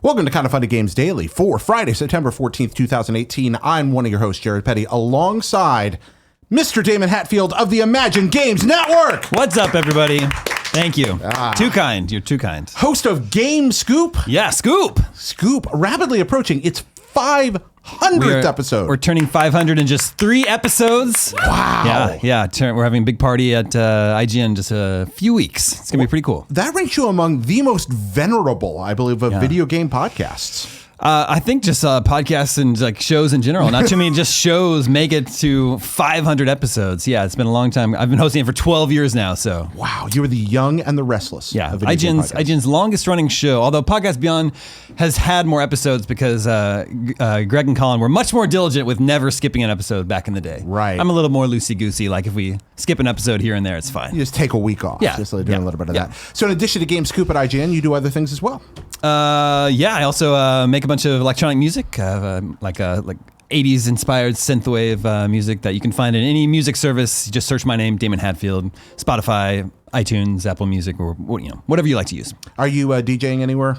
Welcome to Kind of Funny Games Daily for Friday, September 14th, 2018. I'm one of your hosts, Jared Petty, alongside Mr. Demon Hatefield of the Imagine Games Network. What's up, everybody? Thank you. Too kind. You're too kind. Host of Game Scoop. Yeah, Scoop. Scoop, rapidly approaching its 500th episode. We're turning 500 in just 3 episodes. Wow. Yeah. We're having a big party at IGN in just a few weeks. It's going to be pretty cool. That ranks you among the most venerable, I believe, of video game podcasts. I think just podcasts and like shows in general. Not too many just shows make it to 500 episodes. Yeah, it's been a long time. I've been hosting it for 12 years now. So wow, you were the young and the restless. Yeah, IGN's longest running show. Although Podcast Beyond has had more episodes because Greg and Colin were much more diligent with never skipping an episode back in the day. Right. I'm a little more loosey goosey. Like if we skip an episode here and there, it's fine. You just take a week off. Yeah, just doing a little bit of that. So in addition to Game Scoop at IGN, you do other things as well. I also make a bunch of electronic music, like 80s inspired synthwave music that you can find in any music service. You just search my name, Damon Hatefield, Spotify, iTunes, Apple Music, or whatever you like to use. Are you DJing anywhere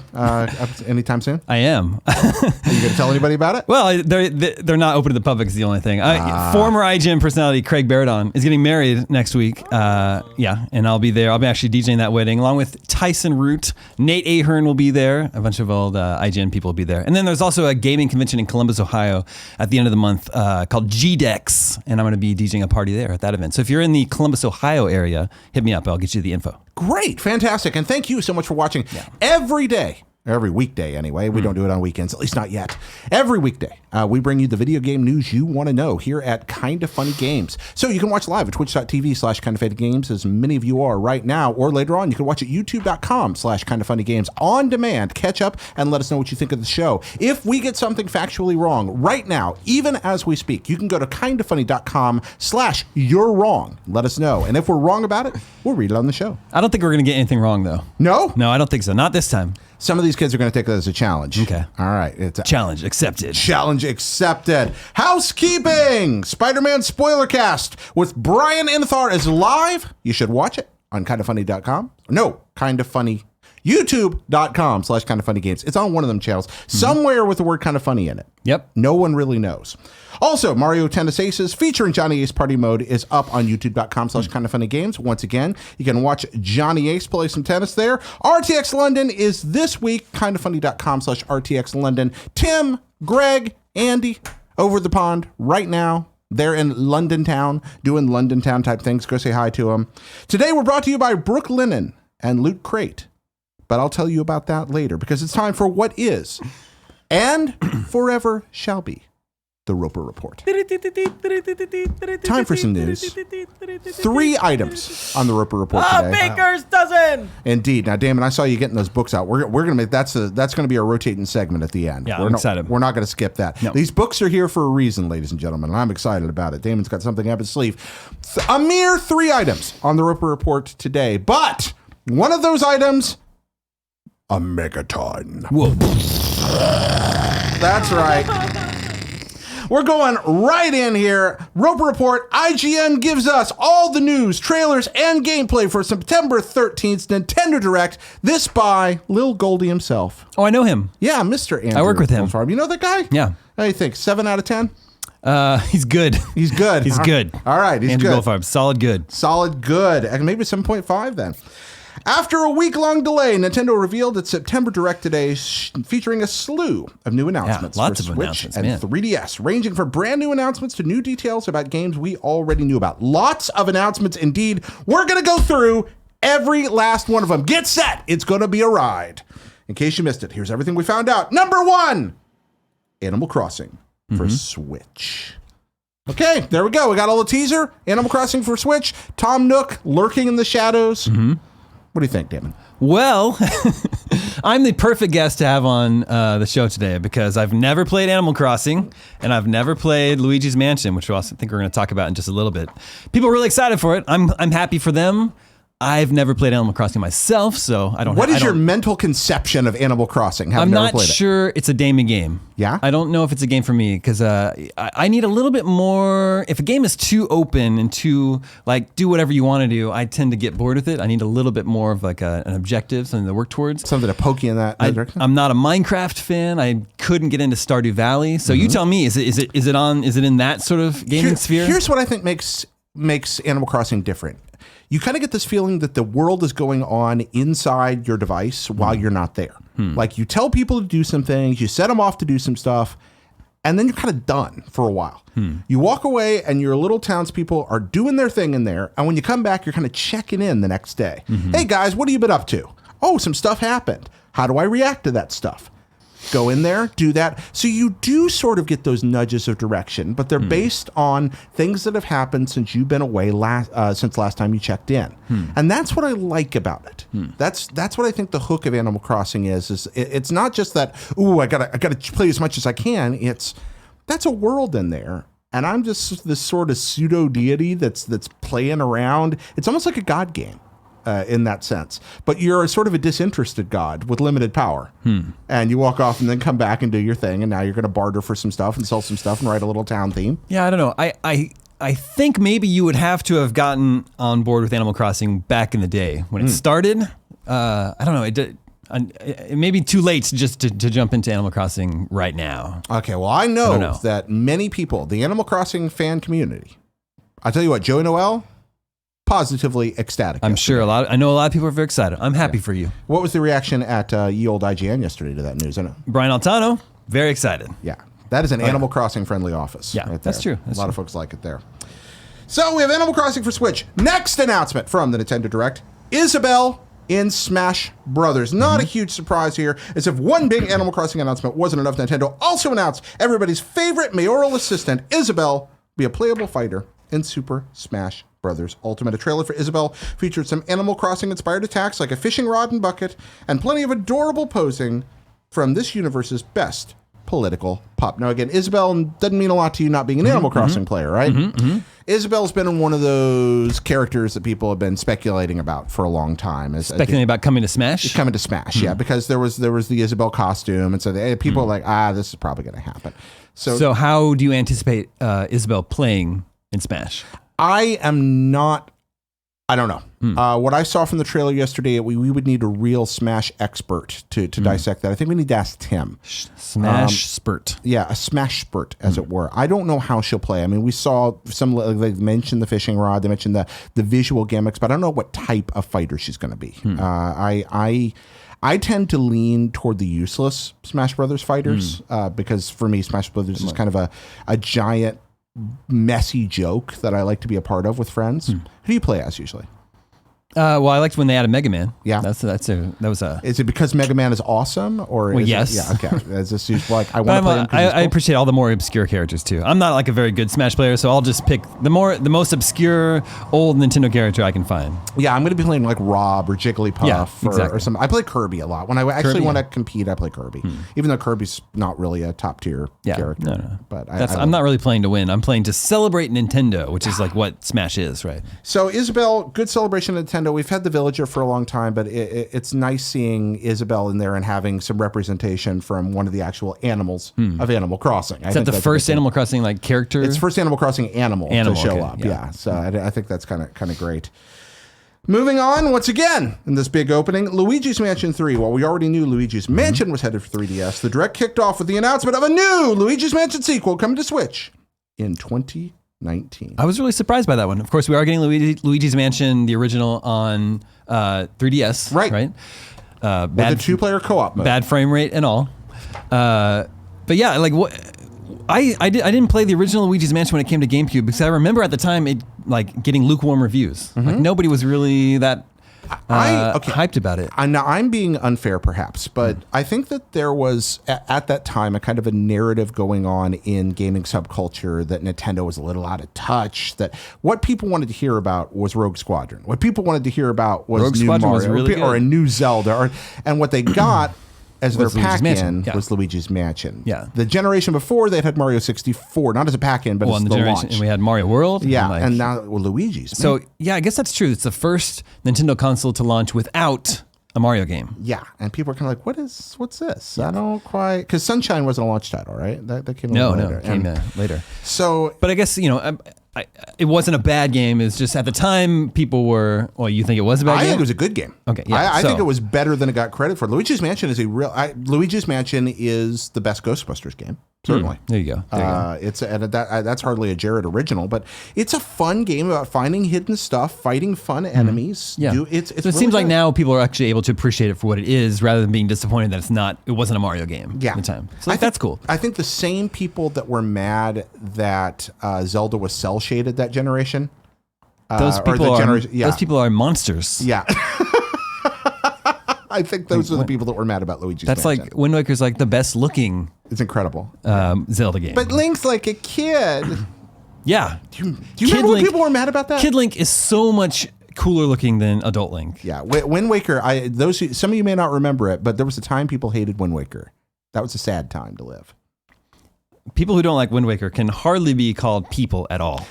anytime soon? I am. Are you going to tell anybody about it? Well, they're not open to the public is the only thing. Former IGN personality Craig Baradon is getting married next week. And I'll be there. I'll be actually DJing that wedding along with Tyson Root. Nate Ahern will be there. A bunch of old IGN people will be there. And then there's also a gaming convention in Columbus, Ohio at the end of the month called GDEX. And I'm going to be DJing a party there at that event. So if you're in the Columbus, Ohio area, hit me up. I'll get you the info. Great. Fantastic. And thank you so much for watching every day. Every weekday, anyway. We don't do it on weekends, at least not yet. Every weekday, we bring you the video game news you want to know here at Kinda Funny Games. So you can watch live at twitch.tv/kindafunnygames, as many of you are right now, or later on, you can watch at youtube.com/kindafunnygames on demand. Catch up and let us know what you think of the show. If we get something factually wrong right now, even as we speak, you can go to kindafunny.com/you're wrong. Let us know. And if we're wrong about it, we'll read it on the show. I don't think we're going to get anything wrong, though. No? No, I don't think so. Not this time. Some of these kids are going to take that as a challenge. Okay. All right. It's a challenge accepted. Challenge accepted. Housekeeping. Spider-Man Spoilercast with Brian Intihar is live. You should watch it on kindafunny.com. No, Kinda Funny. YouTube.com/kindafunnygames. It's on one of them channels. Somewhere with the word Kinda Funny in it. Yep. No one really knows. Also, Mario Tennis Aces featuring Johnny Ace Party Mode is up on youtube.com/kindafunnygames. Once again, you can watch Johnny Ace play some tennis there. RTX London is this week, kindafunny.com/RTX London. Tim, Greg, Andy, over the pond right now. They're in London Town, doing London Town type things. Go say hi to them. Today, we're brought to you by Brook Linen and Loot Crate. But I'll tell you about that later because it's time for what is and forever shall be the Roper Report. Time for some news. 3 items on the Roper Report today. Baker's dozen. Indeed. Now, Damon, I saw you getting those books out. We're gonna make that's gonna be our rotating segment at the end. Yeah, I'm excited. We're not gonna skip that. No. These books are here for a reason, ladies and gentlemen, and I'm excited about it. Damon's got something up his sleeve. A mere 3 items on the Roper Report today, but one of those items, a megaton. Whoa. That's right. We're going right in here. Roper Report, IGN gives us all the news, trailers, and gameplay for September 13th Nintendo Direct. This by Lil Goldie himself. Oh, I know him. Yeah, Mr. Andrew. I work with him. GOLDFARB. You know that guy? Yeah. How do you think? 7 out of 10? He's good. He's good. He's good. All right, he's Andrew good. GOLDFARB, solid good. Solid good. And maybe 7.5 then. After a week-long delay, Nintendo revealed its September Direct today, featuring a slew of new announcements lots for of Switch announcements, and man. 3DS, ranging from brand new announcements to new details about games we already knew about. Lots of announcements indeed. We're going to go through every last one of them. Get set. It's going to be a ride. In case you missed it, here's everything we found out. Number 1, Animal Crossing for Switch. Okay, there we go. We got all the teaser. Animal Crossing for Switch. Tom Nook lurking in the shadows. What do you think, Damon? Well, I'm the perfect guest to have on the show today because I've never played Animal Crossing and I've never played Luigi's Mansion, which I think we're going to talk about in just a little bit. People are really excited for it. I'm happy for them. I've never played Animal Crossing myself, so I don't. What is your mental conception of Animal Crossing? I'm not sure it's a Daemon game. Yeah? I don't know if it's a game for me because I need a little bit more. If a game is too open and too like do whatever you want to do, I tend to get bored with it. I need a little bit more of like an objective, something to work towards. Something to poke you in that direction? I'm not a Minecraft fan. I couldn't get into Stardew Valley. So you tell me, is it in that sort of gaming sphere? Here's what I think makes Animal Crossing different. You kind of get this feeling that the world is going on inside your device while you're not there. Like you tell people to do some things, you set them off to do some stuff, and then you're kind of done for a while. You walk away and your little townspeople are doing their thing in there. And when you come back, you're kind of checking in the next day. Hey guys, what have you been up to? Oh, some stuff happened. How do I react to that stuff? Go in there, do that. So you do sort of get those nudges of direction, but they're based on things that have happened since you've been away since last time you checked in. And that's what I like about it. That's what I think the hook of Animal Crossing is it's not just that, ooh, I gotta play as much as I can. That's a world in there. And I'm just this sort of pseudo deity that's playing around. It's almost like a God game. In that sense, but you're sort of a disinterested god with limited power, and you walk off and then come back and do your thing, and now you're going to barter for some stuff and sell some stuff and write a little town theme. Yeah, I don't know. I think maybe you would have to have gotten on board with Animal Crossing back in the day when it started. I don't know. It may be too late to jump into Animal Crossing right now. Okay, well, I know that many people, the Animal Crossing fan community, I'll tell you what, Joey Noel, positively ecstatic. I'm sure I know a lot of people are very excited. I'm happy for you. What was the reaction at Ye Olde IGN yesterday to that news? I know. Brian Altano, very excited. Yeah. That is an Animal Crossing friendly office. Yeah, right that's true. A lot of folks like it there. So we have Animal Crossing for Switch. Next announcement from the Nintendo Direct, Isabelle in Smash Brothers. Not a huge surprise here, as if one big Animal Crossing announcement wasn't enough. Nintendo also announced everybody's favorite mayoral assistant, Isabelle, be a playable fighter in Super Smash Brothers Ultimate. A trailer for Isabelle featured some Animal Crossing inspired attacks like a fishing rod and bucket, and plenty of adorable posing from this universe's best political pop. Now again, Isabelle doesn't mean a lot to you not being an Animal Crossing player, right? Isabelle's been one of those characters that people have been speculating about for a long time. Speculating about coming to Smash? Coming to Smash, yeah, because there was the Isabelle costume, and so people are like, this is probably going to happen. So how do you anticipate Isabelle playing in Smash? I don't know. What I saw from the trailer yesterday, we would need a real Smash expert to dissect that. I think we need to ask Tim. Smash spurt. Yeah, a Smash spurt, as it were. I don't know how she'll play. I mean, we saw they mentioned the fishing rod, they mentioned the visual gimmicks, but I don't know what type of fighter she's going to be. I tend to lean toward the useless Smash Brothers fighters because for me, Smash Brothers is kind of a giant, messy joke that I like to be a part of with friends. Who do you play as usually? Well, I liked when they added Mega Man. Yeah, that was a. Is it because Mega Man is awesome, or well, yes? Okay. Is this like I want to play him? I appreciate all the more obscure characters too. I'm not like a very good Smash player, so I'll just pick the most obscure old Nintendo character I can find. Yeah, I'm going to be playing like Rob or Jigglypuff or some. I play Kirby a lot. When I actually want to compete, I play Kirby, even though Kirby's not really a top tier character. No. But I'm not really playing to win. I'm playing to celebrate Nintendo, which is like what Smash is, right? So Isabelle, good celebration of Nintendo. We've had the Villager for a long time, but it's nice seeing Isabelle in there and having some representation from one of the actual animals of Animal Crossing. Is that the first Animal Crossing like character? It's first Animal Crossing animal to show up. Yeah. So I think that's kind of great. Moving on, once again, in this big opening, Luigi's Mansion 3. Well, we already knew Luigi's Mansion was headed for 3DS. The Direct kicked off with the announcement of a new Luigi's Mansion sequel coming to Switch in 2019. I was really surprised by that one. Of course, we are getting Luigi's Mansion, the original, on 3DS. Right. With a two-player co-op mode. Bad frame rate and all. But yeah, like what... I didn't play the original Luigi's Mansion when it came to GameCube because I remember at the time it like getting lukewarm reviews. Like nobody was really that hyped about it. I'm being unfair perhaps, but I think that there was at that time a kind of a narrative going on in gaming subculture that Nintendo was a little out of touch, that what people wanted to hear about was Rogue Squadron. What people wanted to hear about was Rogue new Squadron Mario was really or a new Zelda, and what they got as their was Luigi's pack-in Mansion. Yeah. was Luigi's Mansion. Yeah. The generation before, they'd had Mario 64, not as a pack-in, but Well, as in the generation, launch. and we had Mario World. Yeah, like- and now Luigi's. So yeah, I guess that's true. It's the first Nintendo console to launch without a Mario game. Yeah, and people are kind of like, what's this? I don't quite... Because Sunshine wasn't a launch title, right? That came a No, little later. it came later. So... But I guess, it wasn't a bad game. It's just at the time people were, well, you think it was a bad I game? think it was a good game. Okay, yeah, I so- think it was better than it got credit for. Luigi's Mansion is Luigi's Mansion is the best Ghostbusters game. Certainly. There you go. That's hardly a Jared original, but it's a fun game about finding hidden stuff, fighting fun enemies. Yeah. So it really seems like good. now people are actually able to appreciate it for what it is rather than being disappointed that it wasn't a Mario game Yeah. at the time. So that's cool. I think the same people that were mad that Zelda was cell shaded that generation. Those or people the are generation- yeah. those people are monsters. Yeah. I think those are the people that were mad about Luigi's That's Mansion. like Wind Waker's like the best looking It's incredible. Zelda game. But Link's like a kid. yeah. Do you remember when people were mad about that? Kid Link is so much cooler looking than Adult Link. Yeah, Wind Waker. Some of you may not remember it, but there was a time people hated Wind Waker. That was a sad time to live. People who don't like Wind Waker can hardly be called people at all.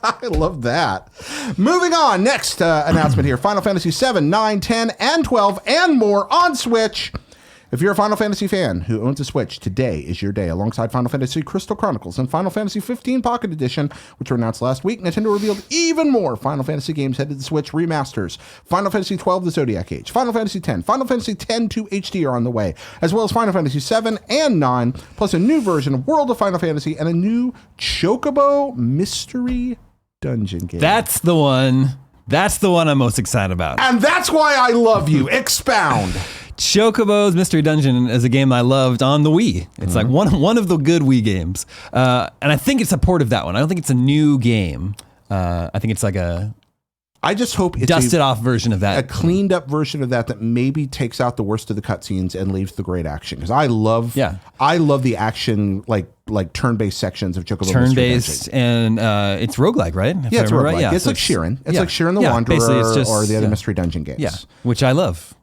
I love that. Moving on. Next announcement here: Final Fantasy 7, 9, 10, and 12, and more on Switch. If you're a Final Fantasy fan who owns a Switch, today is your day. Alongside Final Fantasy Crystal Chronicles and Final Fantasy 15 Pocket Edition, which were announced last week, Nintendo revealed even more Final Fantasy games headed to the Switch remasters. Final Fantasy 12, The Zodiac Age, Final Fantasy 10, Final Fantasy 10 2 HD are on the way, as well as Final Fantasy 7 and 9, plus a new version of World of Final Fantasy and a new Chocobo Mystery Dungeon game. That's the one I'm most excited about. And that's why I love you. Expound. Chocobo's Mystery Dungeon is a game I loved on the Wii. It's like one of the good Wii games. And I think it's a port of that one. I don't think it's a new game. I think it's like I just hope it's dusted off version of that. a cleaned up version of that maybe takes out the worst of the cutscenes and leaves the great action. Because I love the action, like turn-based sections of Chocobo Turn-based, and it's roguelike, right? Yeah, it's roguelike. Right? Yeah, it's like Sheeran. It's like Sheeran the basically Wanderer it's just, or the other Mystery Dungeon games. Yeah, which I love.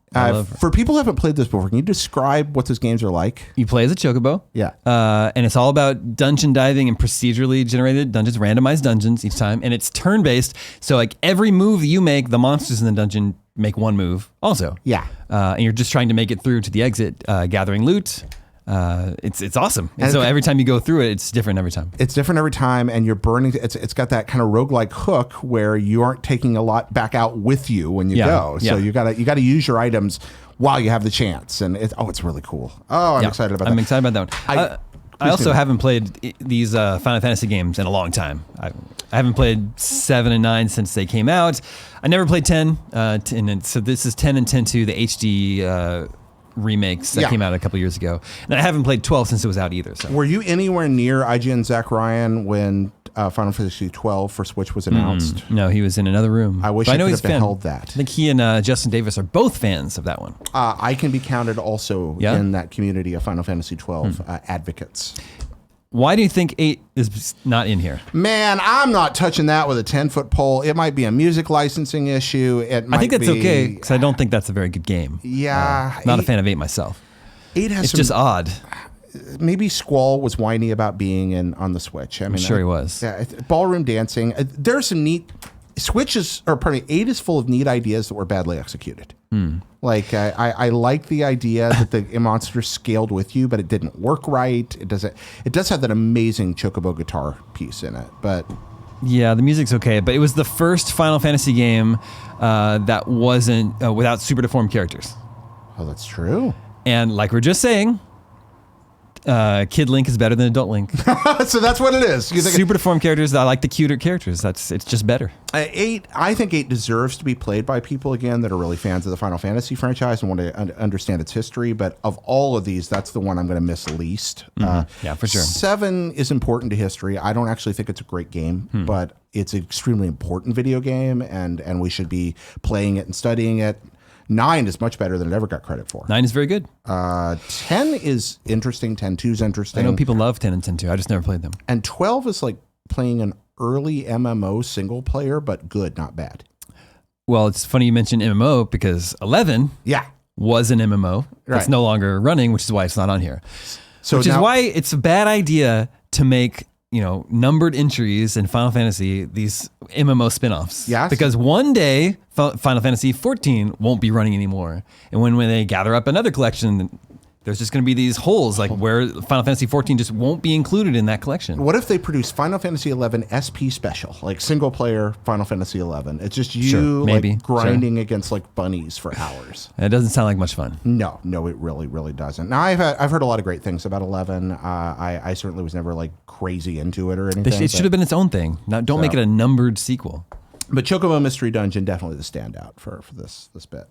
For people who haven't played this before, can you describe what those games are like? You play as a chocobo. Yeah. And it's all about dungeon diving and procedurally generated dungeons, randomized dungeons each time. And it's turn-based. So like every move you make, the monsters in the dungeon make one move also. Yeah. And you're just trying to make it through to the exit, gathering loot. It's awesome. And so every time you go through it, it's different every time. It's different every time, and you're burning. It's got that kind of roguelike hook where you aren't taking a lot back out with you when you go. So you gotta use your items while you have the chance, and it's really cool. Oh, I'm excited about that. I'm excited about that one. I also haven't played these Final Fantasy games in a long time. I haven't played 7 and 9 since they came out. I never played 10, and so this is 10 and 10-2, the HD remakes that came out a couple years ago. And I haven't played 12 since it was out either. So. Were you anywhere near IGN Zach Ryan when Final Fantasy 12 for Switch was announced? No, he was in another room. I wish but I know could he's have a fan. beheld that. I think he and Justin Davis are both fans of that one. I can be counted also in that community of Final Fantasy 12 advocates. Why do you think 8 is not in here? Man, I'm not touching that with a 10-foot pole. It might be a music licensing issue. I think that's okay, because I don't think that's a very good game. Yeah. Not a fan of 8 myself. 8 has It's just odd. Maybe Squall was whiny about being on the Switch. I'm sure he was. Yeah, ballroom dancing. There's some neat... 8 is full of neat ideas that were badly executed. Like I like the idea that the monsters scaled with you, but it didn't work right. It does have that amazing chocobo guitar piece in it, but yeah, the music's okay. But it was the first Final Fantasy game that wasn't without super deformed characters. Oh, that's true. And like we're just saying, Kid Link is better than Adult Link. So that's what it is. Super deformed characters. I like the cuter characters. It's just better. 8. I think 8 deserves to be played by people again that are really fans of the Final Fantasy franchise and want to understand its history. But of all of these, that's the one I'm going to miss least. Yeah, for sure. 7 is important to history. I don't actually think it's a great game, but it's an extremely important video game, and we should be playing it and studying it. 9 is much better than it ever got credit for. 9 is very good. 10 is interesting. 10-2 is interesting. I know people love 10 and 10-2. I just never played them. And 12 is like playing an early MMO single player, but good, not bad. Well, it's funny you mentioned MMO because 11 was an MMO. It's Right. no longer running, which is why it's not on here. So Which is now- why it's a bad idea to make, numbered entries in Final Fantasy, these MMO spin-offs. Yes. Because one day, Final Fantasy 14 won't be running anymore. And when they gather up another collection, there's just going to be these holes like where Final Fantasy 14 just won't be included in that collection. What if they produce Final Fantasy 11 SP special, like single player Final Fantasy 11? It's just you maybe. like grinding against like bunnies for hours. It doesn't sound like much fun. No, it really, really doesn't. Now I've heard a lot of great things about 11. I certainly was never like crazy into it or anything. It should have been its own thing. Now, don't make it a numbered sequel. But Chocobo Mystery Dungeon definitely the standout for this bit.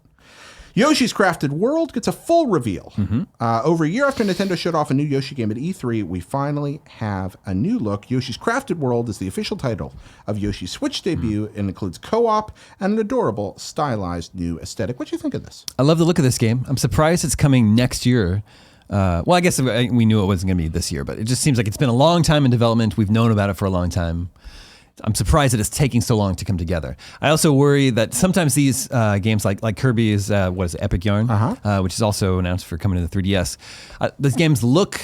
Yoshi's Crafted World gets a full reveal. Over a year after Nintendo showed off a new Yoshi game at E3, we finally have a new look. Yoshi's Crafted World is the official title of Yoshi's Switch debut and includes co-op and an adorable, stylized new aesthetic. What do you think of this? I love the look of this game. I'm surprised it's coming next year. Well, I guess we knew it wasn't going to be this year, but it just seems like it's been a long time in development. We've known about it for a long time. I'm surprised that it's taking so long to come together. I also worry that sometimes these games like Kirby's, Epic Yarn, which is also announced for coming to the 3DS. Those games look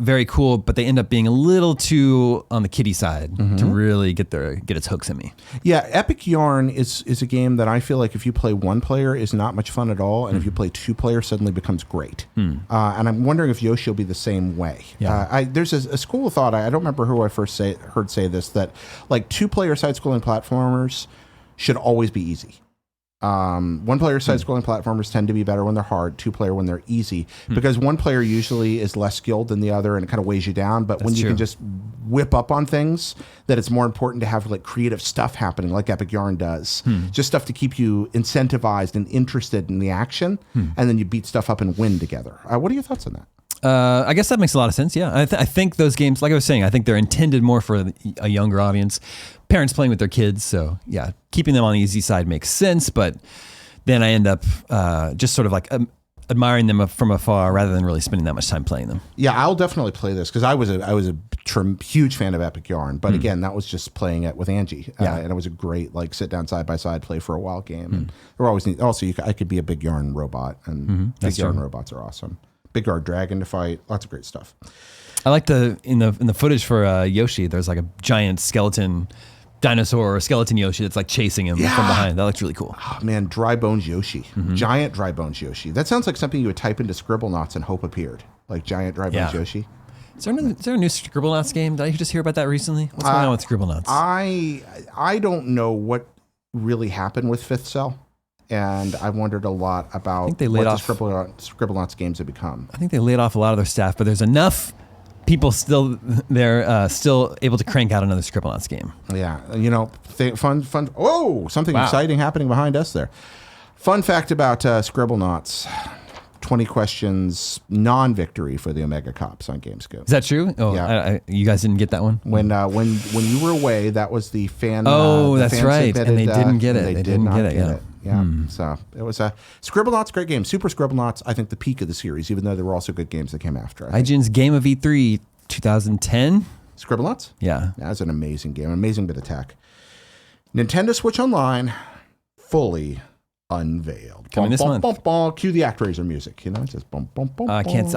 very cool, but they end up being a little too on the kiddie side to really get its hooks in me. Yeah, Epic Yarn is a game that I feel like if you play one player is not much fun at all, and if you play two player suddenly becomes great. And I'm wondering if Yoshi will be the same way. Yeah. There's a school of thought, I don't remember who I first heard say this, that like two player side-scrolling platformers should always be easy. One player side-scrolling platformers tend to be better when they're hard, two player when they're easy, because one player usually is less skilled than the other and it kind of weighs you down. But when you can just whip up on things, that it's more important to have like creative stuff happening like Epic Yarn does, just stuff to keep you incentivized and interested in the action, and then you beat stuff up and win together. What are your thoughts on that? I guess that makes a lot of sense. Yeah, I think those games, like I was saying, I think they're intended more for a younger audience, parents playing with their kids. So yeah, keeping them on the easy side makes sense. But then I end up just sort of like admiring them from afar rather than really spending that much time playing them. Yeah, I'll definitely play this because I was a huge fan of Epic Yarn, but again, that was just playing it with Angie, and it was a great like sit down side by side play for a while game. And there were always I could be a big yarn robot, and big yarn robots are awesome. Big Guard Dragon to fight, lots of great stuff. I like in the footage for Yoshi, there's like a giant skeleton dinosaur or skeleton Yoshi that's like chasing him from behind. That looks really cool. Oh man, Dry Bones Yoshi, giant Dry Bones Yoshi. That sounds like something you would type into Scribblenauts and hope appeared, like giant Dry Bones Yoshi. Is there a new Scribblenauts game? Did I just hear about that recently? What's going on with Scribblenauts? I don't know what really happened with Fifth Cell. And I wondered a lot about what the Scribblenauts games have become. I think they laid off a lot of their staff, but there's enough people still there, still able to crank out another Scribblenauts game. Yeah, fun. Oh, something exciting happening behind us there. Fun fact about Scribblenauts: 20 questions, non-victory for the Omega Cops on Gamescope. Is that true? Oh, yeah. You guys didn't get that one? When you were away, that was the fan. That's right. And they didn't get it. They didn't get it. Yeah, so it was a Scribblenauts, great game. Super Scribblenauts, I think the peak of the series, even though there were also good games that came after. IGN's Game of E3 2010. Scribblenauts? Yeah. That's an amazing game, amazing bit of tech. Nintendo Switch Online, fully unveiled. Coming this month. Cue the ActRaiser music, just bum, bum, bum. I can't sing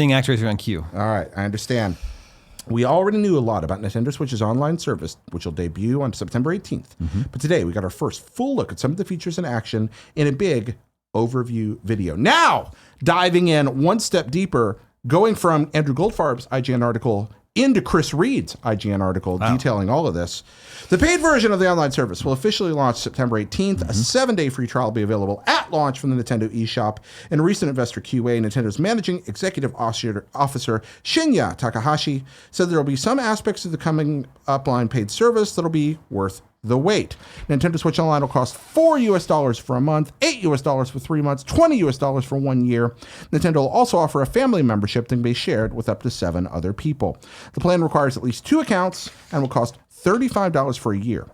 ActRaiser on cue. All right, I understand. We already knew a lot about Nintendo Switch's online service, which will debut on September 18th. But today, we got our first full look at some of the features in action in a big overview video. Now, diving in one step deeper, going from Andrew Goldfarb's IGN article into Chris Reed's IGN article detailing all of this. The paid version of the online service will officially launch September 18th. A 7-day free trial will be available at launch from the Nintendo eShop. In a recent investor QA, Nintendo's managing executive officer Shinya Takahashi said there will be some aspects of the coming upline paid service that will be worth the wait. Nintendo Switch Online will cost $4 for a month, $8 for 3 months, $20 for 1 year. Nintendo will also offer a family membership that can be shared with up to 7 other people. The plan requires at least 2 accounts and will cost $35 for a year.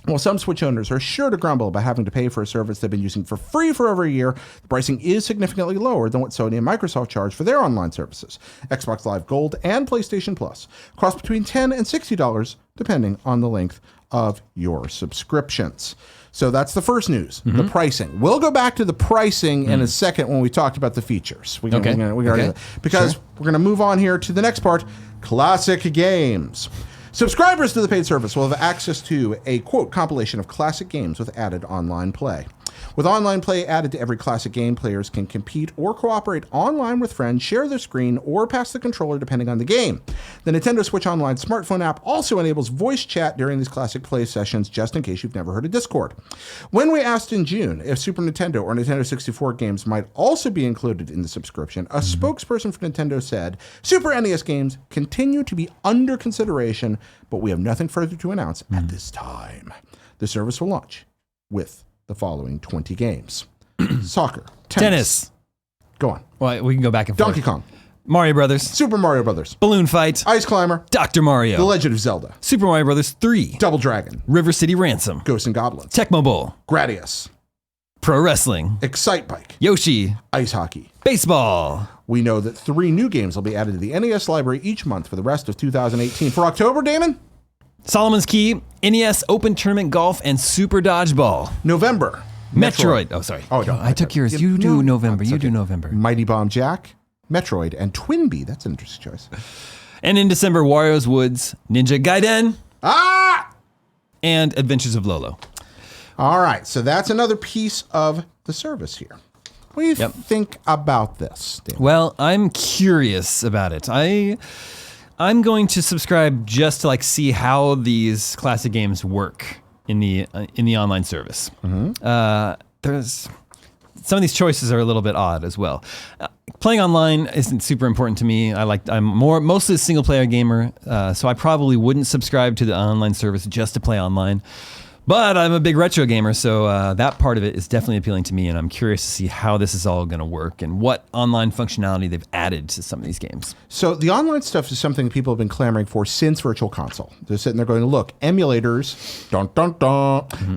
While some Switch owners are sure to grumble about having to pay for a service they've been using for free for over a year, the pricing is significantly lower than what Sony and Microsoft charge for their online services. Xbox Live Gold and PlayStation Plus cost between $10 and $60, depending on the length of your subscriptions. So that's the first news, the pricing. We'll go back to the pricing in a second when we talked about the features. Because we're going to move on here to the next part, classic games. Subscribers to the paid service will have access to a, quote, compilation of classic games with added online play. With online play added to every classic game, players can compete or cooperate online with friends, share their screen, or pass the controller depending on the game. The Nintendo Switch Online smartphone app also enables voice chat during these classic play sessions, just in case you've never heard of Discord. When we asked in June if Super Nintendo or Nintendo 64 games might also be included in the subscription, a spokesperson for Nintendo said, Super NES games continue to be under consideration, but we have nothing further to announce at this time. The service will launch with the following 20 games. Soccer. Tennis. Go on. Well, we can go back and forth. Donkey Kong. Mario Brothers. Super Mario Brothers. Balloon Fight. Ice Climber. Dr. Mario. The Legend of Zelda. Super Mario Brothers 3. Double Dragon. River City Ransom. Ghosts and Goblins. Tecmo Bowl. Gradius. Pro Wrestling. Excite Bike. Yoshi. Ice Hockey. Baseball. We know that 3 new games will be added to the NES library each month for the rest of 2018. For October, Damon? Solomon's Key. NES Open Tournament Golf and Super Dodgeball. November. Metroid. Oh, sorry. Oh, no. I took yours. You do November. You do November. Mighty Bomb Jack, Metroid, and Twinbee. That's an interesting choice. And in December, Wario's Woods, Ninja Gaiden, and Adventures of Lolo. All right. So that's another piece of the service here. What do you think about this, Dan? Well, I'm curious about it. I'm going to subscribe just to like see how these classic games work in the online service. There's some of these choices are a little bit odd as well. Playing online isn't super important to me. I'm mostly a single player gamer, so I probably wouldn't subscribe to the online service just to play online. But I'm a big retro gamer, so that part of it is definitely appealing to me, and I'm curious to see how this is all going to work and what online functionality they've added to some of these games. So the online stuff is something people have been clamoring for since Virtual Console. They're sitting there going, look, emulators,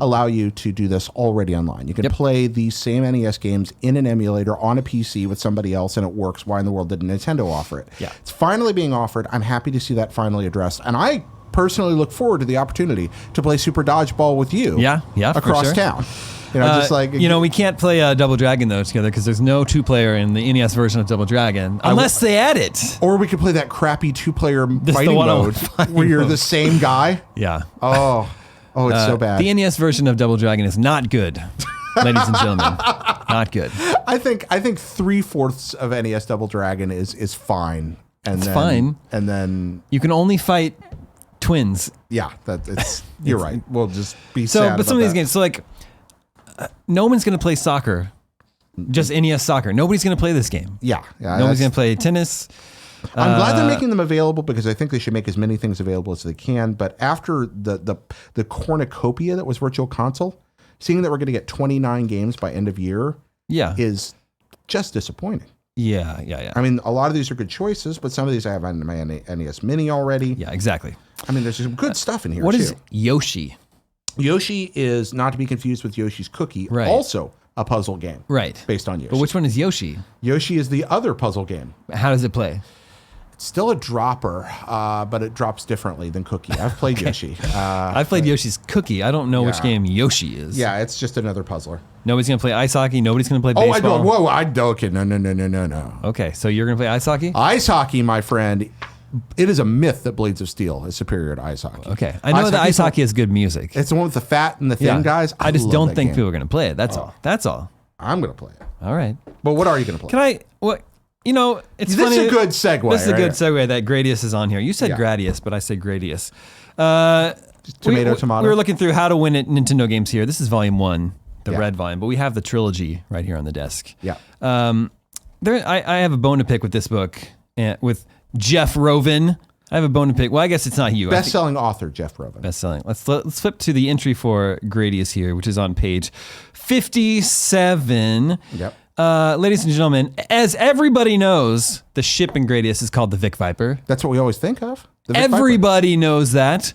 allow you to do this already online. You can play these same NES games in an emulator on a PC with somebody else, and it works. Why in the world didn't Nintendo offer it? Yeah. It's finally being offered. I'm happy to see that finally addressed, and I personally look forward to the opportunity to play Super Dodgeball with you across town. You know, just like we can't play Double Dragon though together because there's no 2-player in the NES version of Double Dragon unless they add it. Or we could play that crappy 2-player fighting mode where you're the same guy. Yeah. Oh, it's so bad. The NES version of Double Dragon is not good, ladies and gentlemen. Not good. I think 3/4 of NES Double Dragon is fine. And it's fine. And then you can only fight twins. Yeah, you're right. We'll just be sad. But some of these games, so like, no one's going to play soccer, just NES soccer. Nobody's going to play this game. Yeah. Nobody's going to play tennis. I'm glad they're making them available because I think they should make as many things available as they can. But after the cornucopia that was Virtual Console, seeing that we're going to get 29 games by end of year is just disappointing. Yeah. I mean, a lot of these are good choices, but some of these I have on my NES Mini already. Yeah, exactly. I mean, there's some good stuff in here, What too. is Yoshi? Yoshi is not to be confused with Yoshi's Cookie, also a puzzle game. Right. Based on Yoshi. But which one is Yoshi? Yoshi is the other puzzle game. How does it play? It's still a dropper, but it drops differently than Cookie. I've played Yoshi. I've played Yoshi's Cookie. I don't know which game Yoshi is. Yeah, it's just another puzzler. Nobody's going to play ice hockey. Nobody's going to play baseball. Okay, no. Okay, so you're going to play ice hockey? Ice hockey, my friend. It is a myth that Blades of Steel is superior to ice hockey. Okay, I know that ice hockey is good music. It's the one with the fat and the thin guys. I just don't think people are going to play it. That's all. That's all. I'm going to play it. All right. But what are you going to play? Can I? What? It's funny. This is a good segue. This is a good segue that Gradius is on here. You said Gradius, but I said Gradius. Tomato. We were looking through how to win at Nintendo games here. This is volume 1, the red volume, but we have the trilogy right here on the desk. Yeah. I have a bone to pick with this book with Jeff Rovin. I have a bone to pick. Well, I guess it's not you. Best-selling author, Jeff Rovin. Best-selling. Let's flip to the entry for Gradius here, which is on page 57. Yep. Ladies and gentlemen, as everybody knows, the ship in Gradius is called the Vic Viper. That's what we always think of. Everybody knows that.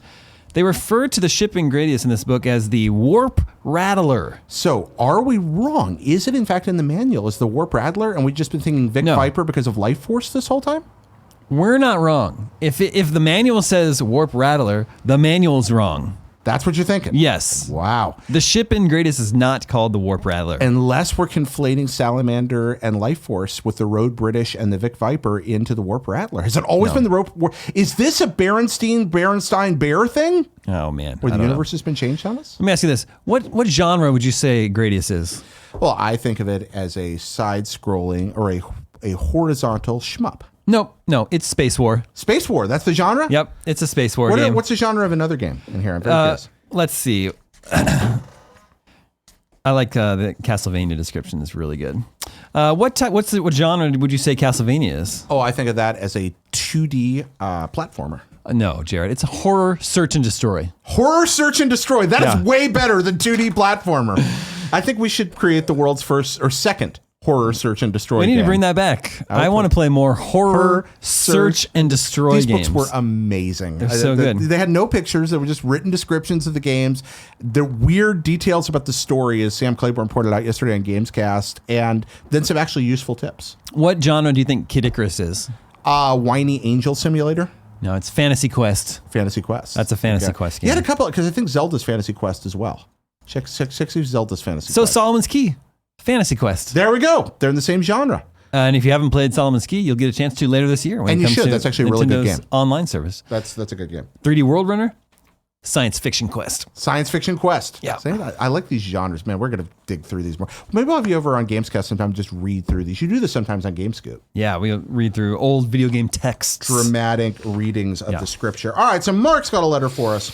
They refer to the shipping Gradius in this book as the Warp Rattler. So, are we wrong? Is it in fact in the manual as the Warp Rattler, and we've just been thinking Vic Viper because of Life Force this whole time? We're not wrong. If the manual says Warp Rattler, the manual's wrong. That's what you're thinking? Yes. Wow. The ship in Gradius is not called the Warp Rattler. Unless we're conflating Salamander and Life Force with the Road British and the Vic Viper into the Warp Rattler. Has it always been the Warp? Is this a Berenstein Bear thing? Oh, man. Where the universe has been changed on us? Let me ask you this. What genre would you say Gradius is? Well, I think of it as a side-scrolling or a horizontal shmup. No, it's Space War. Space War, that's the genre? Yep, it's a Space War game. What's the genre of another game in here? I'm very curious. Let's see. I like the Castlevania description is really good. What genre would you say Castlevania is? Oh, I think of that as a 2D platformer. No, Jared, it's a horror search and destroy. Horror search and destroy. That is way better than 2D platformer. I think we should create the world's first or second horror search and destroy. We need game. to bring that back. I want to play more horror search and destroy games. These books were amazing. They're so good. They had no pictures. They were just written descriptions of the games. The weird details about the story, as Sam Claiborne pointed out yesterday on Gamescast, and then some actually useful tips. What genre do you think Kid Icarus is? Whiny Angel Simulator. No, it's Fantasy Quest. Fantasy Quest. That's a Fantasy Quest game. You had a couple, because I think Zelda's Fantasy Quest as well. Check Zelda's Fantasy So Quest. Solomon's Key. Fantasy Quest. There we go. They're in the same genre. And if you haven't played Solomon's Key, you'll get a chance to later this year. And you should. That's actually a really good game. Online service. That's a good game. 3D World Runner. Science Fiction Quest. Science Fiction Quest. Yeah. See, I like these genres, man. We're going to dig through these more. Maybe I'll have you over on Gamescast sometime, just read through these. You do this sometimes on GameScoop. Yeah, we read through old video game texts. Dramatic readings of the scripture. All right, so Mark's got a letter for us.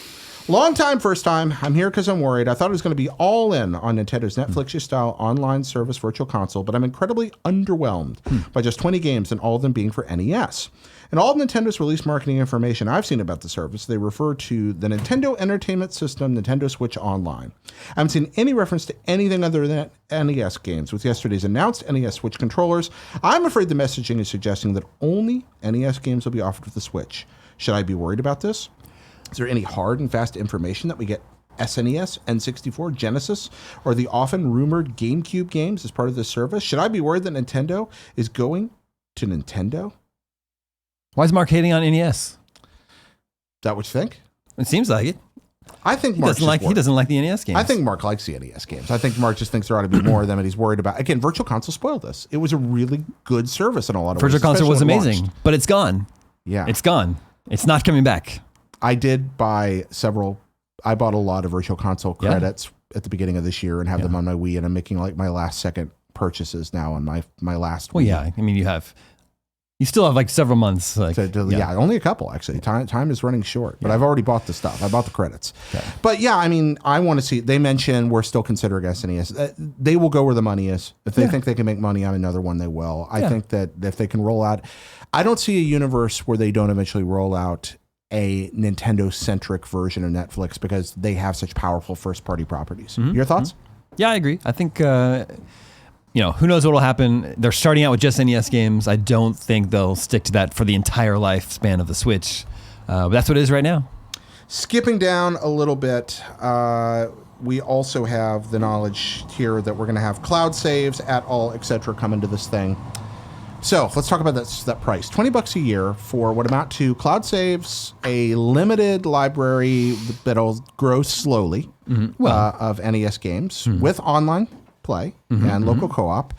Long time, first time. I'm here because I'm worried. I thought it was going to be all in on Nintendo's Netflix-style online service virtual console, but I'm incredibly underwhelmed by just 20 games and all of them being for NES. In all of Nintendo's release marketing information I've seen about the service, they refer to the Nintendo Entertainment System, Nintendo Switch Online. I haven't seen any reference to anything other than NES games. With yesterday's announced NES Switch controllers, I'm afraid the messaging is suggesting that only NES games will be offered for the Switch. Should I be worried about this? Is there any hard and fast information that we get SNES, N64, Genesis, or the often rumored GameCube games as part of this service? Should I be worried that Nintendo is going to Nintendo? Why is Mark hating on NES? Is that what you think? It seems like it. I think He doesn't like the NES games. I think Mark likes the NES games. I think Mark just thinks there ought to be more of them, and he's worried about. Again, Virtual Console spoiled this. It was a really good service in a lot of ways. Virtual Console was especially when it amazing, launched. but it's gone. Yeah, It's gone. It's not coming back. I did buy several. I bought a lot of Virtual Console credits at the beginning of this year and have them on my Wii, and I'm making like my last second purchases now on my last. Well, Wii. yeah. I mean, you still have like several months. Like, Only a couple actually. Time is running short, but I've already bought the stuff. I bought the credits. Okay. But yeah, I mean, I want to see. They mentioned we're still considering SNES. They will go where the money is. If they think they can make money on another one, they will. I think that if they can roll out, I don't see a universe where they don't eventually roll out a Nintendo-centric version of Netflix because they have such powerful first-party properties. Your thoughts? Yeah, I agree. I think, who knows what will happen. They're starting out with just NES games. I don't think they'll stick to that for the entire lifespan of the Switch. But that's what it is right now. Skipping down a little bit, we also have the knowledge here that we're going to have cloud saves at all, etc. come into this thing. So let's talk about that price. $20 a year for what amount to cloud saves, a limited library that'll grow slowly of NES games with online play and local co-op,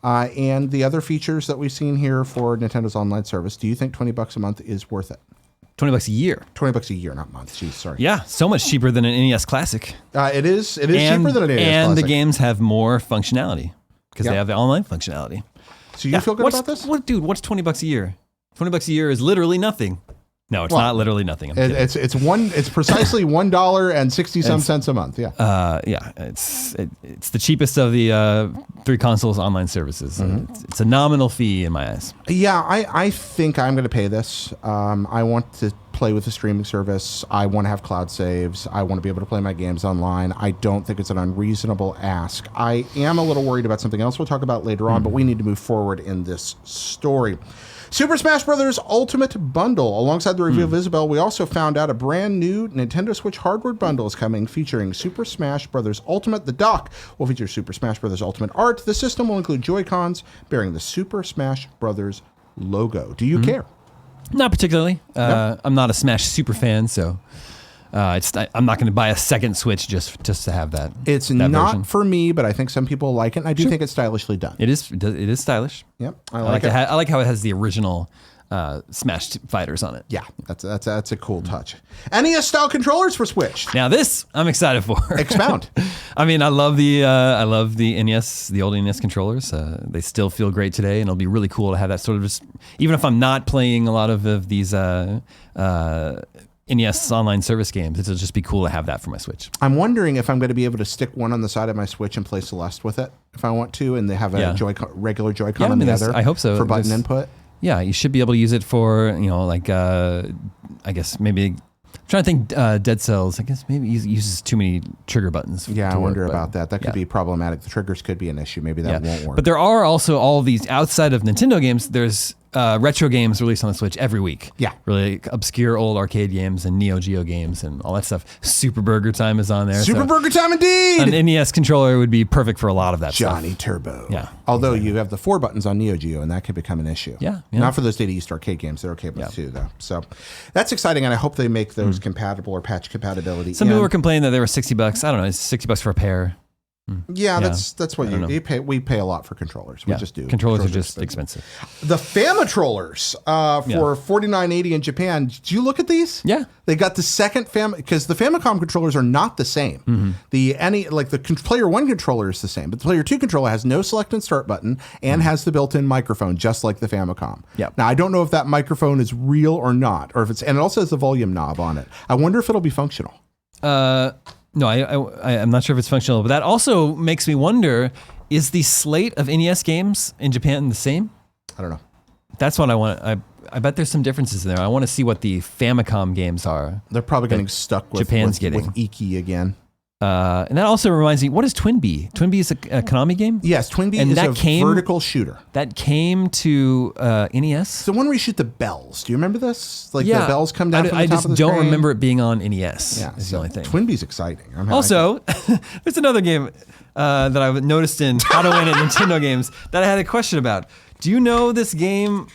and the other features that we've seen here for Nintendo's online service. Do you think $20 a month is worth it? $20 a year. $20 a year, not month. Jeez, sorry. Yeah, so much cheaper than an NES Classic. It is cheaper than an NES Classic. And the games have more functionality because they have the online functionality. So you feel good about this? Dude, what's $20 a year? $20 a year is literally nothing. No, it's not literally nothing. It's precisely $1.60 a month. Yeah. It's the cheapest of the 3 consoles online services. It's a nominal fee in my eyes. Yeah, I think I'm going to pay this. I want to play with the streaming service. I want to have cloud saves. I want to be able to play my games online. I don't think it's an unreasonable ask. I am a little worried about something else we'll talk about later on, but we need to move forward in this story. Super Smash Bros. Ultimate Bundle. Alongside the review of Isabelle, we also found out a brand new Nintendo Switch hardware bundle is coming featuring Super Smash Bros. Ultimate. The dock will feature Super Smash Bros. Ultimate art. The system will include Joy-Cons bearing the Super Smash Bros. Logo. Do you care? Not particularly. No? I'm not a Smash super fan, so I'm not going to buy a second Switch just to have that. It's that not version. for me, but I think some people like it. And I do think it's stylishly done. It is stylish. Yep, I like it. I like how it has the original Smash fighters on it. Yeah, that's a cool touch. NES-style controllers for Switch. Now this I'm excited for. Expound. I mean, I love the NES, the old NES controllers. They still feel great today, and it'll be really cool to have that sort of just. Even if I'm not playing a lot of these NES online service games, it'll just be cool to have that for my Switch. I'm wondering if I'm going to be able to stick one on the side of my Switch and play Celeste with it if I want to, and they have a regular Joy-Con on the other. I hope so. For button input. Yeah, you should be able to use it for, like, I guess maybe, I'm trying to think, Dead Cells, I guess maybe it uses too many trigger buttons. Yeah, I wonder about that. That could be problematic. The triggers could be an issue. Maybe that won't work. But there are also all these, outside of Nintendo games, there's retro games released on the Switch every week. Yeah. Really obscure old arcade games and Neo Geo games and all that stuff. Super Burger Time is on there. Super Burger Time indeed! An NES controller would be perfect for a lot of that Johnny stuff. Turbo. Yeah. Although you have the 4 buttons on Neo Geo, and that could become an issue. Yeah. Not for those Data East arcade games. They're okay with 2, though. So that's exciting, and I hope they make those compatible or patch compatibility. Some people were complaining that they were $60. I don't know. It's $60 for a pair. Yeah, that's what you pay. We pay a lot for controllers. We just do. Controllers are just expensive. The Famitrollers for $49.80 in Japan. Did you look at these? Yeah, they got the second because the Famicom controllers are not the same. The Player 1 controller is the same, but the Player 2 controller has no select and start button and has the built-in microphone, just like the Famicom. Yep. Now I don't know if that microphone is real or not, or if it's, and it also has the volume knob on it. I wonder if it'll be functional. No, I'm not sure if it's functional, but that also makes me wonder, is the slate of NES games in Japan the same? I don't know. That's what I want. I bet there's some differences in there. I want to see what the Famicom games are. They're probably getting stuck with Iki again. And that also reminds me, what is Twinbee? Twinbee is a Konami game? Yes, Twinbee is a vertical shooter. That came to NES? It's the one where you shoot the bells. Do you remember this? Like the bells come down from the top of the screen? I just don't remember it being on NES. Yeah, is the only thing. Twinbee's exciting. Also, there's another game that I noticed in How to Win at Nintendo Games that I had a question about. Do you know this game?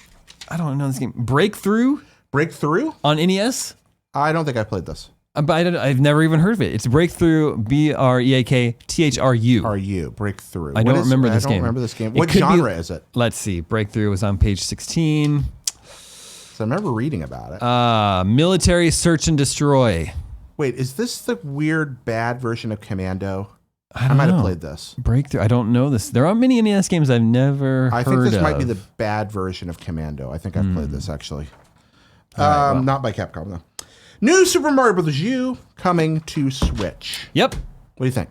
I don't know this game. Breakthrough? Breakthrough? On NES? I don't think I played this. But I've never even heard of it. It's Breakthrough, BREAKTHRU. Breakthrough. I don't remember this game. I don't remember this game. What genre is it? Let's see. Breakthrough was on page 16. So I remember reading about it. Military Search and Destroy. Wait, is this the weird bad version of Commando? I might have played this. Breakthrough. I don't know this. There are many NES games I've never heard of. I think this might be the bad version of Commando. I think I've played this, actually. Not by Capcom, though. New Super Mario Bros. U coming to Switch. Yep. What do you think?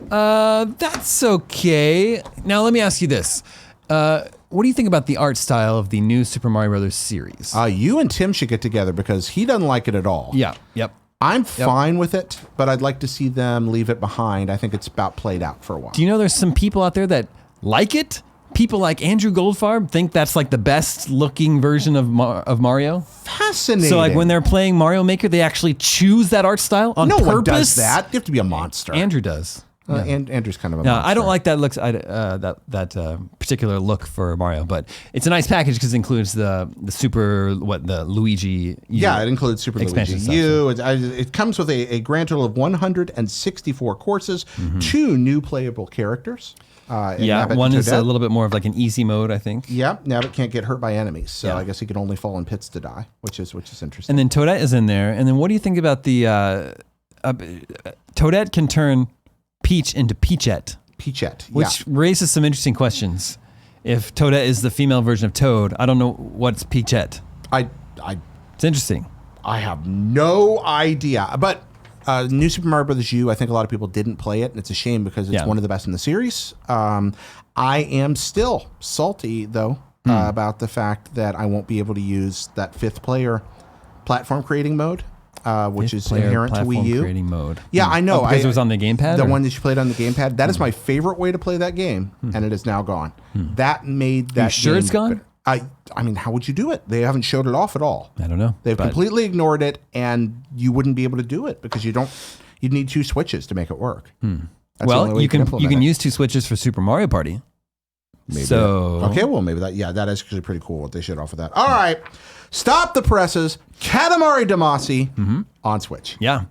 That's okay. Now, let me ask you this. What do you think about the art style of the new Super Mario Bros. Series? You and Tim should get together because he doesn't like it at all. Yeah. Yep. I'm fine with it, but I'd like to see them leave it behind. I think it's about played out for a while. Do you know there's some people out there that like it? People like Andrew Goldfarb think that's like the best looking version of Mario. Fascinating. So like when they're playing Mario Maker, they actually choose that art style on purpose. No one does that. You have to be a monster. Andrew does. Andrew's kind of a monster. I don't like that particular look for Mario, but it's a nice package because it includes the Luigi. Yeah, it includes Super Luigi U. It comes with a grand total of 164 courses, 2 new playable characters. One is a little bit more of like an easy mode, I think. Yeah, Nabbit can't get hurt by enemies, so I guess he can only fall in pits to die, which is interesting. And then Toadette is in there. And then what do you think about the Toadette can turn Peach into Peachette? Which raises some interesting questions. If Toadette is the female version of Toad, I don't know what's Peachette. It's interesting. I have no idea, but. New Super Mario Bros. U, I think a lot of people didn't play it, and it's a shame because it's one of the best in the series. I am still salty, though, about the fact that I won't be able to use that 5th player platform creating mode, which is inherent to Wii U. Creating mode. Yeah, I know. Because it was on the gamepad? The one that you played on the gamepad. That is my favorite way to play that game, and it is now gone. That made that You sure game it's gone? better. I mean, how would you do it? They haven't showed it off at all. I don't know. They've completely ignored it, and you wouldn't be able to do it because you'd need 2 switches to make it work. Well, you can use 2 switches for Super Mario Party. Maybe. So Okay, well, maybe that is actually pretty cool what they showed off with that. All right. Stop the presses. Katamari Damacy on Switch. Yeah.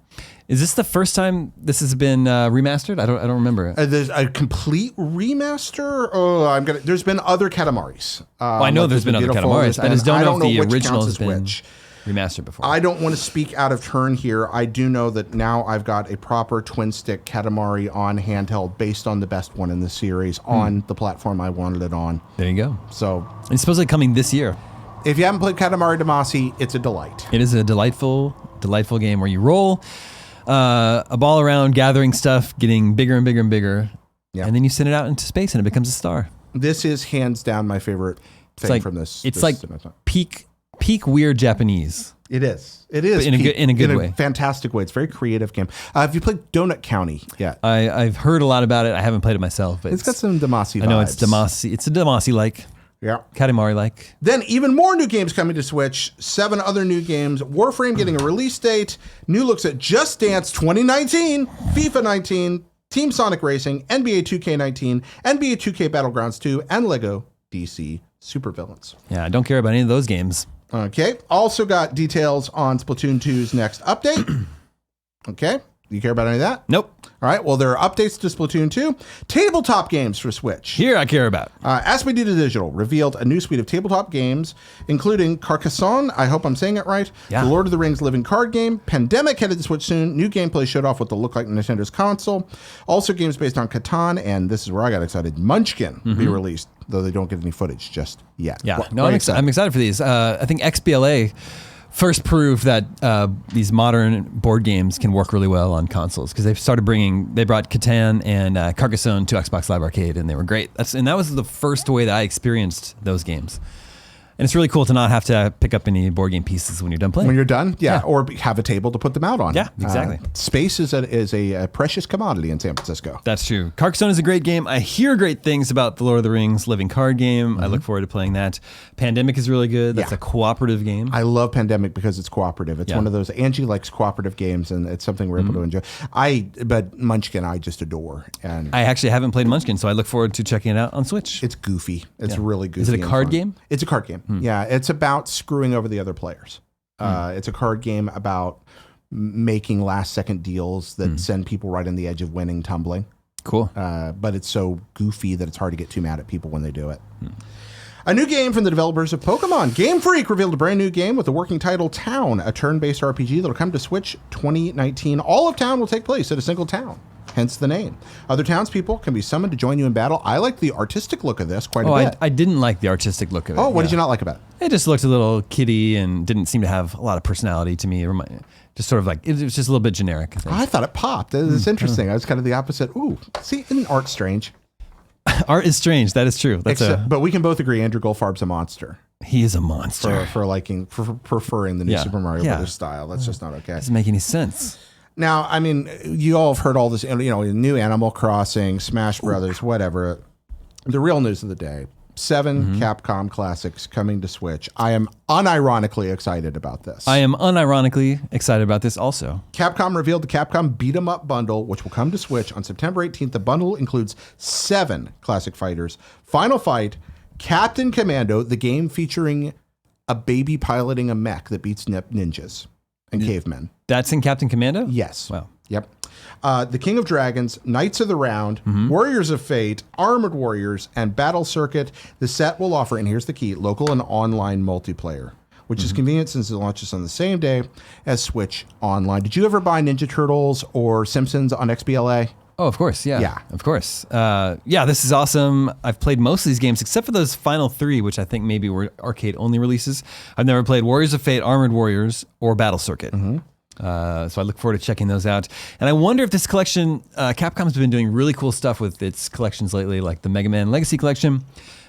Is this the first time this has been remastered? I don't remember. There's a complete remaster. Oh, there's been other Katamaris. Well, I know there's been other Katamaris. I just don't know if the original has been which. Remastered before. I don't want to speak out of turn here. I do know that now I've got a proper twin stick Katamari on handheld based on the best one in the series on the platform I wanted it on. There you go. So it's supposedly coming this year. If you haven't played Katamari Damacy, it's a delight. It is a delightful game where you roll a ball around, gathering stuff, getting bigger and bigger and bigger, and then you send it out into space and it becomes a star. This is hands down my favorite thing from this. It's like peak weird Japanese. It is. It is but in a good way. A fantastic way. It's a very creative game. Have you played Donut County yet? I've heard a lot about it. I haven't played it myself, but it's got some Damacy vibes. I know it's Damacy. It's a Damacy-like. Yeah. Katamari-like. Then even more new games coming to Switch. 7 other new games. Warframe getting a release date. New looks at Just Dance 2019, FIFA 19, Team Sonic Racing, NBA 2K19, NBA 2K Battlegrounds 2, and Lego DC Supervillains. Yeah, I don't care about any of those games. Okay. Also got details on Splatoon 2's next update. Okay. You care about any of that? Nope. All right. Well, there are updates to Splatoon 2. Tabletop games for Switch. Here I care about. Asmodee Digital revealed a new suite of tabletop games, including Carcassonne. I hope I'm saying it right. Yeah. The Lord of the Rings living card game. Pandemic headed to Switch soon. New gameplay showed off what will look like Nintendo's console. Also games based on Catan, and this is where I got excited. Munchkin will be released, though they don't get any footage just yet. Yeah. No, I'm excited for these. I think XBLA first proved that these modern board games can work really well on consoles because they brought Catan and Carcassonne to Xbox Live Arcade, and they were great. That was the first way that I experienced those games. And it's really cool to not have to pick up any board game pieces when you're done playing. When you're done, yeah. Or have a table to put them out on. Yeah, exactly. Space is a precious commodity in San Francisco. That's true. Carcassonne is a great game. I hear great things about the Lord of the Rings living card game. I look forward to playing that. Pandemic is really good. That's a cooperative game. I love Pandemic because it's cooperative. It's one of those, Angie likes cooperative games, and it's something we're able to enjoy. But Munchkin, I just adore. And I actually haven't played Munchkin, so I look forward to checking it out on Switch. It's goofy. It's really goofy. Is it a card game? It's a card game. Yeah, it's about screwing over the other players. It's a card game about making last-second deals that send people right on the edge of winning, tumbling. Cool. But it's so goofy that it's hard to get too mad at people when they do it. A new game from the developers of Pokemon. Game Freak revealed a brand new game with the working title Town, a turn-based RPG that will come to Switch 2019. All of Town will take place at a single town. Hence the name. Other townspeople can be summoned to join you in battle. I like the artistic look of this quite a bit. I didn't like the artistic look of it. Oh, what did you not like about it? It just looked a little kiddie and didn't seem to have a lot of personality to me. Just sort of like, it was just a little bit generic. I thought it popped. It's interesting. I was kind of the opposite. Ooh, see, isn't art strange? Art is strange. That is true. But we can both agree Andrew Goldfarb's a monster. He is a monster. For preferring the new Super Mario Brothers style. That's just not okay. Doesn't make any sense. Now, I mean, you all have heard all this, new Animal Crossing, Smash Brothers, whatever. The real news of the day, 7 Capcom classics coming to Switch. I am unironically excited about this. I am unironically excited about this also. Capcom revealed the Capcom Beat 'em Up bundle, which will come to Switch on September 18th. The bundle includes 7 classic fighters. Final Fight, Captain Commando, the game featuring a baby piloting a mech that beats ninjas and cavemen. That's in Captain Commando? Yes. Wow. Yep. The King of Dragons, Knights of the Round, Warriors of Fate, Armored Warriors, and Battle Circuit. The set will offer, and here's the key, local and online multiplayer, which is convenient since it launches on the same day as Switch Online. Did you ever buy Ninja Turtles or Simpsons on XBLA? Oh, of course. Yeah. Yeah. Of course. This is awesome. I've played most of these games except for those final 3, which I think maybe were arcade-only releases. I've never played Warriors of Fate, Armored Warriors, or Battle Circuit. So I look forward to checking those out. And I wonder if this collection, Capcom's been doing really cool stuff with its collections lately, like the Mega Man Legacy Collection,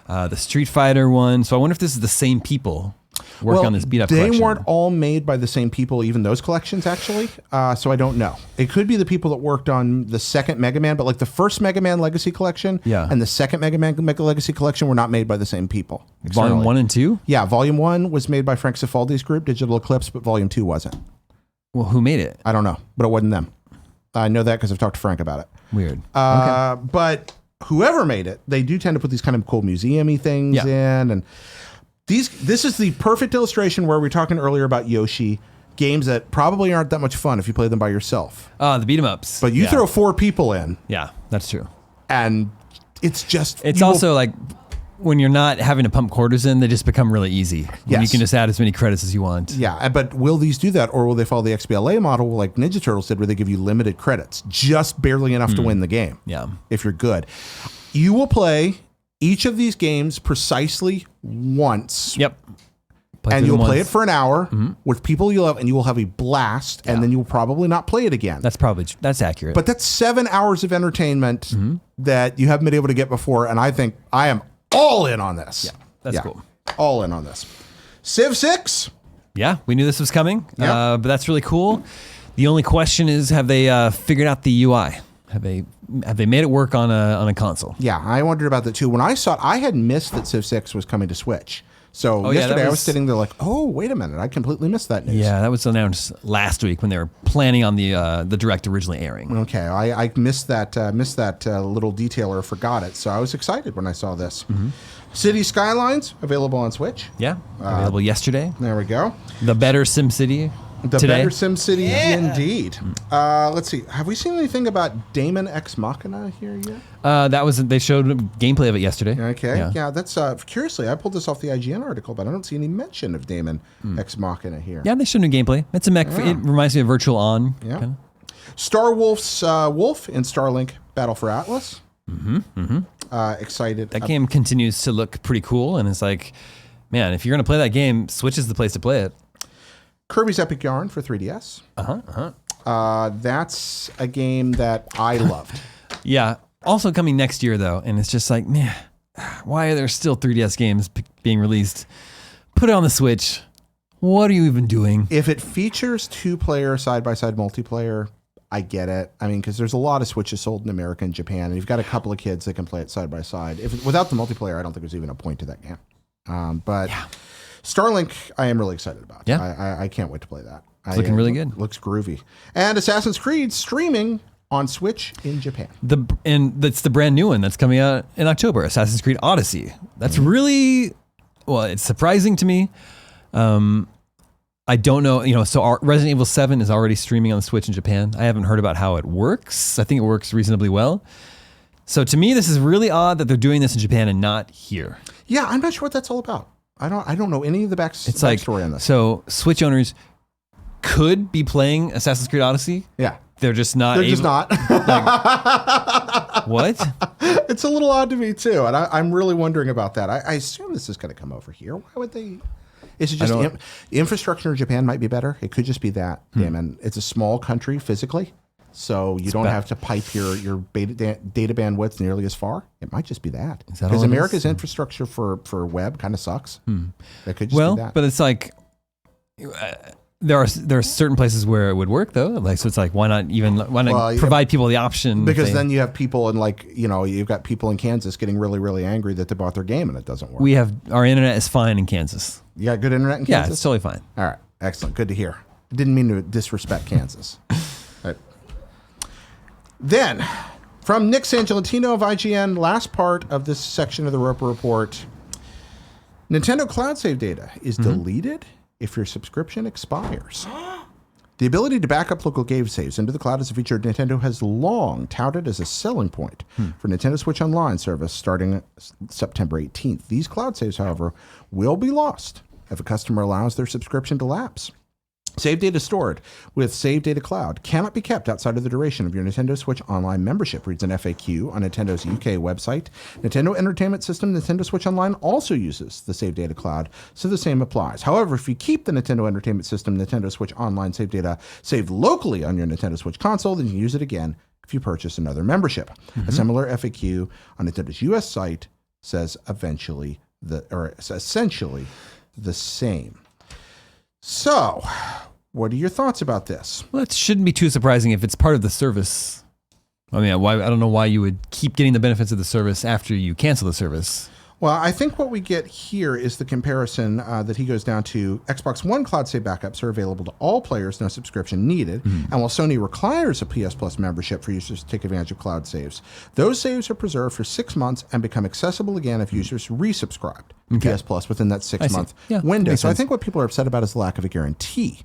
the Street Fighter one. So I wonder if this is the same people work on this beat up they collection. weren't all made by the same people, even those collections, actually. So I don't know. It could be the people that worked on the second Mega Man, but like the first Mega Man Legacy Collection and the second Mega Man Legacy Collection were not made by the same people. Volume 1 and 2? Yeah, Volume 1 was made by Frank Cifaldi's group, Digital Eclipse, but Volume 2 wasn't. Well, who made it? I don't know, but it wasn't them. I know that because I've talked to Frank about it. Weird. But whoever made it, they do tend to put these kind of cool museum-y things in. And this is the perfect illustration where we were talking earlier about Yoshi, games that probably aren't that much fun if you play them by yourself. The beat 'em ups. But you throw 4 people in. Yeah, that's true. And it's just... It's also like when you're not having to pump quarters in, they just become really easy. When you can just add as many credits as you want. Yeah, but will these do that, or will they follow the XBLA model like Ninja Turtles did, where they give you limited credits, just barely enough to win the game? Yeah. If you're good. You will play each of these games precisely once. Yep. And you'll play it for an hour with people you love, and you will have a blast, and then you will probably not play it again. That's accurate. But that's 7 hours of entertainment that you haven't been able to get before, and I think I am all in on this. Yeah, that's cool. All in on this. Civ 6. Yeah, we knew this was coming, Yeah. but that's really cool. The only question is, have they figured out the UI? Have they made it work on a console? Yeah, I wondered about that too. When I saw it, I had missed that Civ 6 was coming to Switch. So yesterday I was sitting there like, oh, wait a minute, I completely missed that news. Yeah, that was announced last week when they were planning on the direct originally airing. Okay, I missed that little detail or forgot it. So I was excited when I saw this. City Skylines, available on Switch. Yeah, available yesterday. There we go. The better SimCity. The today. better SimCity, indeed. Let's see. Have we seen anything about Daemon Ex Machina here yet? They showed gameplay of it yesterday. Okay. Yeah, that's curiously, I pulled this off the IGN article, but I don't see any mention of Daemon Ex Machina here. Yeah, they showed new gameplay. It's a mech. It reminds me of Virtual On. Yeah. Kinda. Star Wolf's Wolf in Starlink Battle for Atlas. Excited. That game continues to look pretty cool, and it's like, man, if you're going to play that game, Switch is the place to play it. Kirby's Epic Yarn for 3DS. That's a game that I loved. Yeah. Also coming next year, though, and it's just like, man, why are there still 3DS games being released? Put it on the Switch. What are you even doing? If it features 2-player side-by-side multiplayer, I get it. I mean, because there's a lot of Switches sold in America and Japan, and you've got a couple of kids that can play it side-by-side. Without the multiplayer, I don't think there's even a point to that game. Starlink, I am really excited about. Yeah. I can't wait to play that. It's looking really good. Looks groovy. And Assassin's Creed streaming on Switch in Japan. And that's the brand new one that's coming out in October, Assassin's Creed Odyssey. That's really, well, it's surprising to me. I don't know, so Resident Evil 7 is already streaming on the Switch in Japan. I haven't heard about how it works. I think it works reasonably well. So to me, this is really odd that they're doing this in Japan and not here. Yeah, I'm not sure what that's all about. I don't know any of the backstory on this. So Switch owners could be playing Assassin's Creed Odyssey. Yeah. They're just not. What? It's a little odd to me too, and I'm really wondering about that. I assume this is going to come over here. Why would they? Is it just infrastructure in Japan might be better? It could just be that. Damon, it's a small country physically, so you don't have to pipe your data bandwidth nearly as far. It might just be that. Because America's infrastructure for web kind of sucks. That could just be that. But it's like there are certain places where it would work though. Like so, it's like why not provide people the option? Because then you have people in you've got people in Kansas getting really really angry that they bought their game and it doesn't work. Our internet is fine in Kansas. You got good internet in Kansas? Yeah, it's totally fine. All right, excellent, good to hear. Didn't mean to disrespect Kansas. Right. Then, from Nick Sangelantino of IGN, last part of this section of the Roper Report, Nintendo Cloud Save data is deleted if your subscription expires. The ability to back up local game saves into the cloud is a feature Nintendo has long touted as a selling point for Nintendo Switch Online service starting September 18th. These cloud saves, however, will be lost if a customer allows their subscription to lapse. Save data stored with Save Data Cloud cannot be kept outside of the duration of your Nintendo Switch Online membership, reads an FAQ on Nintendo's UK website. Nintendo Entertainment System Nintendo Switch Online also uses the Save Data Cloud, so the same applies. However, if you keep the Nintendo Entertainment System Nintendo Switch Online save data saved locally on your Nintendo Switch console, then you can use it again if you purchase another membership. A similar FAQ on Nintendo's US site says essentially the same. So, what are your thoughts about this? Well, it shouldn't be too surprising if it's part of the service. I mean, I don't know why you would keep getting the benefits of the service after you cancel the service. Well, I think what we get here is the comparison that he goes down to. Xbox One cloud save backups are available to all players, no subscription needed. And while Sony requires a PS Plus membership for users to take advantage of cloud saves, those saves are preserved for 6 months and become accessible again if users resubscribed to PS Plus within that 6-month window. So I think what people are upset about is the lack of a guarantee.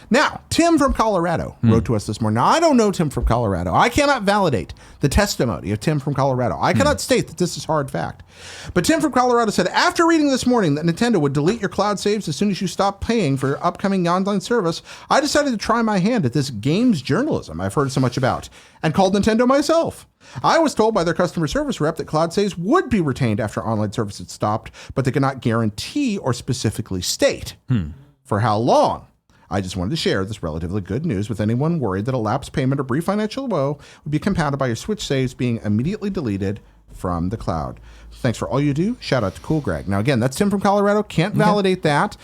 Now, Tim from Colorado wrote to us this morning. Now, I don't know Tim from Colorado. I cannot validate the testimony of Tim from Colorado. I cannot state that this is hard fact. But Tim from Colorado said, after reading this morning that Nintendo would delete your cloud saves as soon as you stop paying for your upcoming online service, I decided to try my hand at this games journalism I've heard so much about and called Nintendo myself. I was told by their customer service rep that cloud saves would be retained after online service had stopped, but they could not guarantee or specifically state for how long. I just wanted to share this relatively good news with anyone worried that a lapsed payment or brief financial woe would be compounded by your Switch saves being immediately deleted from the cloud. Thanks for all you do. Shout out to Cool Greg. Now, again, that's Tim from Colorado. Can't validate that,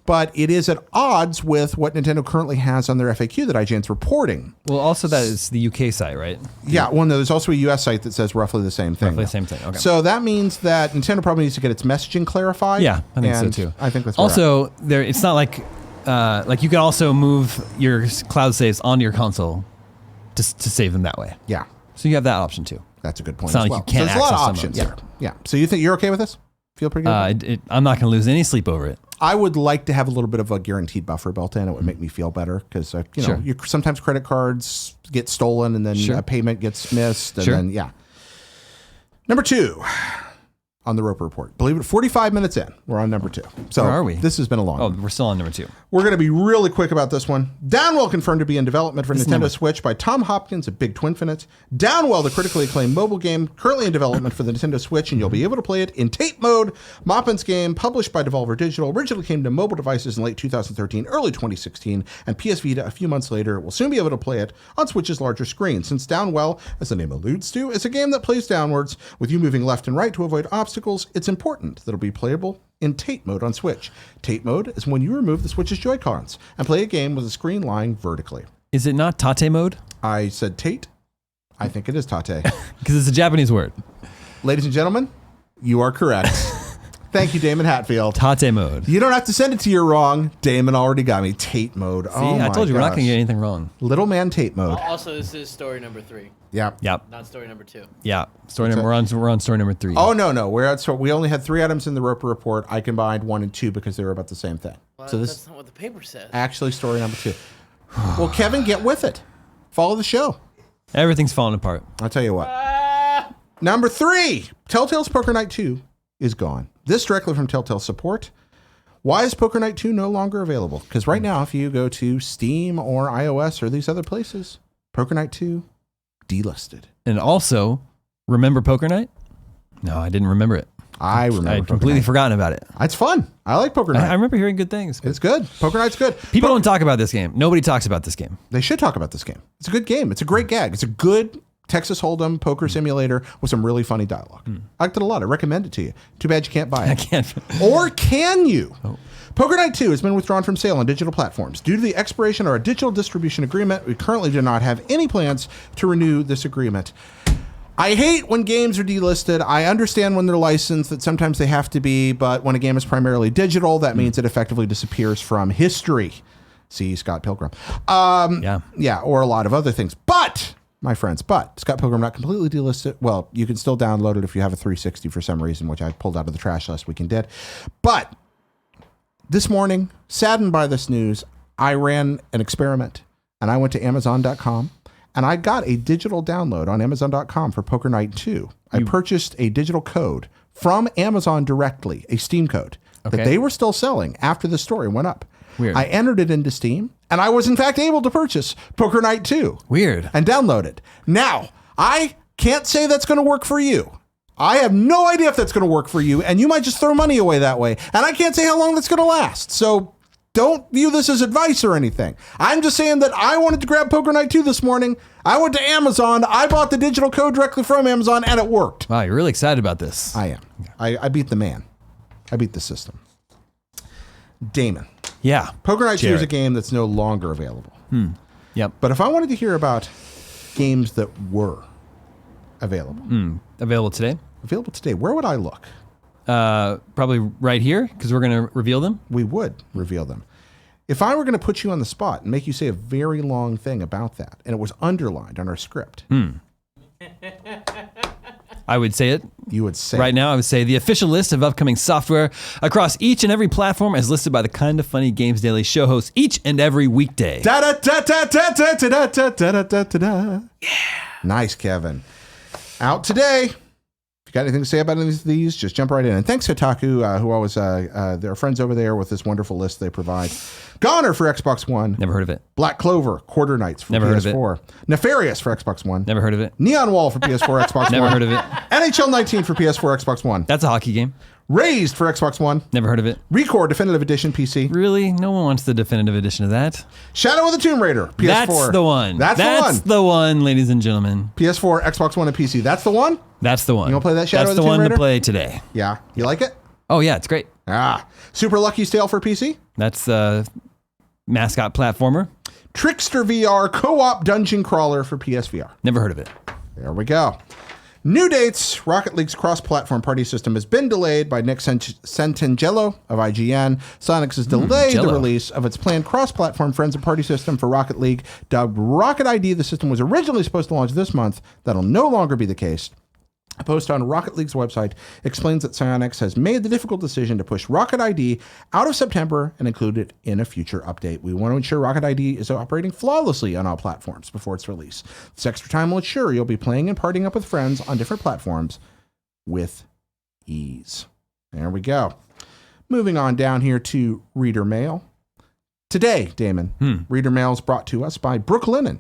but it is at odds with what Nintendo currently has on their FAQ that IGN's reporting. Well, also that is the UK site, right? Yeah, well, no, there's also a US site that says roughly the same thing. Roughly the same thing, okay. So that means that Nintendo probably needs to get its messaging clarified. Yeah, I think so too. I think that's also, it's not like you can also move your cloud saves onto your console to save them that way. Yeah. So you have that option too. That's a good point. It's not as like well. you can't so there's a lot of access options some there. Yeah. So you think you're okay with this? Feel pretty good? I'm not going to lose any sleep over it. I would like to have a little bit of a guaranteed buffer built in. It would make me feel better because sometimes credit cards get stolen and then a payment gets missed. And then, Number 2 on the Roper Report. Believe it, 45 minutes in. We're on number 2. So where are we? This has been a long one. We're still on number 2. We're going to be really quick about this one. Downwell confirmed to be in development for Nintendo Switch by Tom Hopkins at Big Twinfinite. Downwell, the critically acclaimed mobile game, currently in development for the Nintendo Switch, and you'll be able to play it in tape mode. Moppin's game, published by Devolver Digital, originally came to mobile devices in late 2013, early 2016, and PS Vita a few months later. We'll soon be able to play it on Switch's larger screen. Since Downwell, as the name alludes to, is a game that plays downwards, with you moving left and right to avoid obstacles, it's important that it'll be playable in tape mode on Switch. Tape mode is when you remove the Switch's Joy-Cons and play a game with a screen lying vertically. Is it not tate mode? I said Tate. I think it is Tate. Because it's a Japanese word. Ladies and gentlemen, you are correct. Thank you, Damon Hatfield. Tate mode. You don't have to send it to your wrong. Damon already got me. Tate mode. See, I told you we're not going to get anything wrong. Little man Tate mode. Also, this is story number 3. Yep. Not story number 2. Yeah. We're on story number 3. Oh, no. We only had 3 items in the Roper Report. I combined 1 and 2 because they were about the same thing. Well, so that's not what the paper says. Actually, story number 2. Well, Kevin, get with it. Follow the show. Everything's falling apart. I'll tell you what. Number 3, Telltale's Poker Night 2 is gone. This directly from Telltale support. Why is Poker Night 2 no longer available? Because right now, if you go to Steam or iOS or these other places, Poker Night 2 delisted. And also, remember Poker Night? No, I didn't remember it. I remember. I'd completely forgotten about it. It's fun. I like Poker Night. I remember hearing good things. It's good. Poker Night's good. People don't talk about this game. Nobody talks about this game. They should talk about this game. It's a good game. It's a great gag. It's a good Texas Hold'em poker simulator with some really funny dialogue. I liked it a lot. I recommend it to you. Too bad you can't buy it. I can't. Or can you? Poker Night 2 has been withdrawn from sale on digital platforms. Due to the expiration of our digital distribution agreement, we currently do not have any plans to renew this agreement. I hate when games are delisted. I understand when they're licensed that sometimes they have to be, but when a game is primarily digital, that means it effectively disappears from history. See Scott Pilgrim. Yeah, or a lot of other things. But, my friends, Scott Pilgrim not completely delisted. Well, you can still download it if you have a 360 for some reason, which I pulled out of the trash last week and did. But this morning, saddened by this news, I ran an experiment and I went to Amazon.com and I got a digital download on Amazon.com for Poker Night 2. I purchased a digital code from Amazon directly, a Steam code that they were still selling after the story went up. Weird. I entered it into Steam and I was in fact able to purchase Poker Night 2. Weird. And download it. Now, I can't say that's going to work for you. I have no idea if that's going to work for you, and you might just throw money away that way. And I can't say how long that's going to last. So don't view this as advice or anything. I'm just saying that I wanted to grab Poker Night 2 this morning. I went to Amazon. I bought the digital code directly from Amazon, and it worked. Wow, you're really excited about this. I am. I beat the man. I beat the system. Daemon. Yeah. Poker Night 2 is a Jared. game that's no longer available. Yep. But if I wanted to hear about games that were available, Available today. where would I look? Probably right here because we're going to reveal them. We would reveal them. If I were going to put you on the spot and make you say a very long thing about that, and it was underlined on our script, I would say it. you would say Right now, I would say the official list of upcoming software across each and every platform as listed by the Kind of Funny Games Daily show hosts each and every weekday. Da da da da da da da da da da da. Yeah. Nice, Kevin. Out today. If you got anything to say about any of these, just jump right in. And thanks, Kotaku, who always, they're friends over there with this wonderful list they provide. Goner for Xbox One. Never heard of it. Black Clover, Quarter Nights for Never heard of it. PS4. Nefarious for Xbox One. Never heard of it. Neon Wall for PS4, Xbox One. Never heard of it. NHL 19 for PS4, Xbox One. That's a hockey game. Raised for Xbox One. Never heard of it. Recore Definitive Edition PC. Really? No one wants the definitive edition of that. Shadow of the Tomb Raider, PS4. That's the one. That's the one, ladies and gentlemen. PS4, Xbox One, and PC. That's the one? That's the one. You wanna play that Shadow That's of the the Tomb one Raider? to play today. Yeah. You like it? Oh, yeah, it's great. Super Lucky's Tale for PC. That's the mascot platformer. Trickster VR Co-op Dungeon Crawler for PSVR. Never heard of it. There we go. New dates. Rocket League's cross-platform party system has been delayed by Nick Santangelo of IGN. Sonics has delayed the Jello. release of its planned cross-platform Friends and Party system for Rocket League. Dubbed Rocket ID, the system was originally supposed to launch this month. That'll no longer be the case. A post on Rocket League's website explains that Psyonix has made the difficult decision to push Rocket ID out of September and include it in a future update. We want to ensure Rocket ID is operating flawlessly on all platforms before its release. This extra time will ensure you'll be playing and partying up with friends on different platforms with ease. There we go. Moving on down here to Reader Mail. Today, Damon, Reader Mail is brought to us by Brooklinen.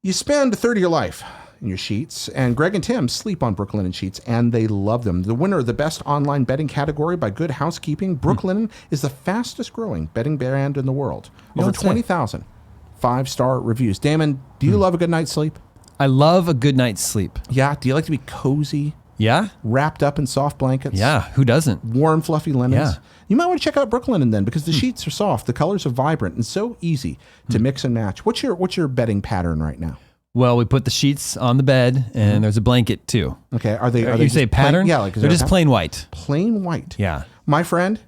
You spend a third of your life in your sheets, and Greg and Tim sleep on Brooklinen sheets, and they love them. The winner of the best online bedding category by Good Housekeeping, Brooklinen is the fastest growing bedding brand in the world. Over 20,000 5-star reviews. Damon, do you love a good night's sleep? I love a good night's sleep. Yeah. Do you like to be cozy, Yeah? wrapped up in soft blankets? Yeah. Who doesn't? Warm, fluffy linens. Yeah. You might want to check out Brooklinen then, because the sheets are soft, the colors are vibrant, and so easy to mix and match. What's your bedding pattern right now? Well, we put the sheets on the bed, and there's a blanket too. Okay, are they You say just pattern? Plain, yeah, like is they're there a just plain white. plain white. Yeah. My friend,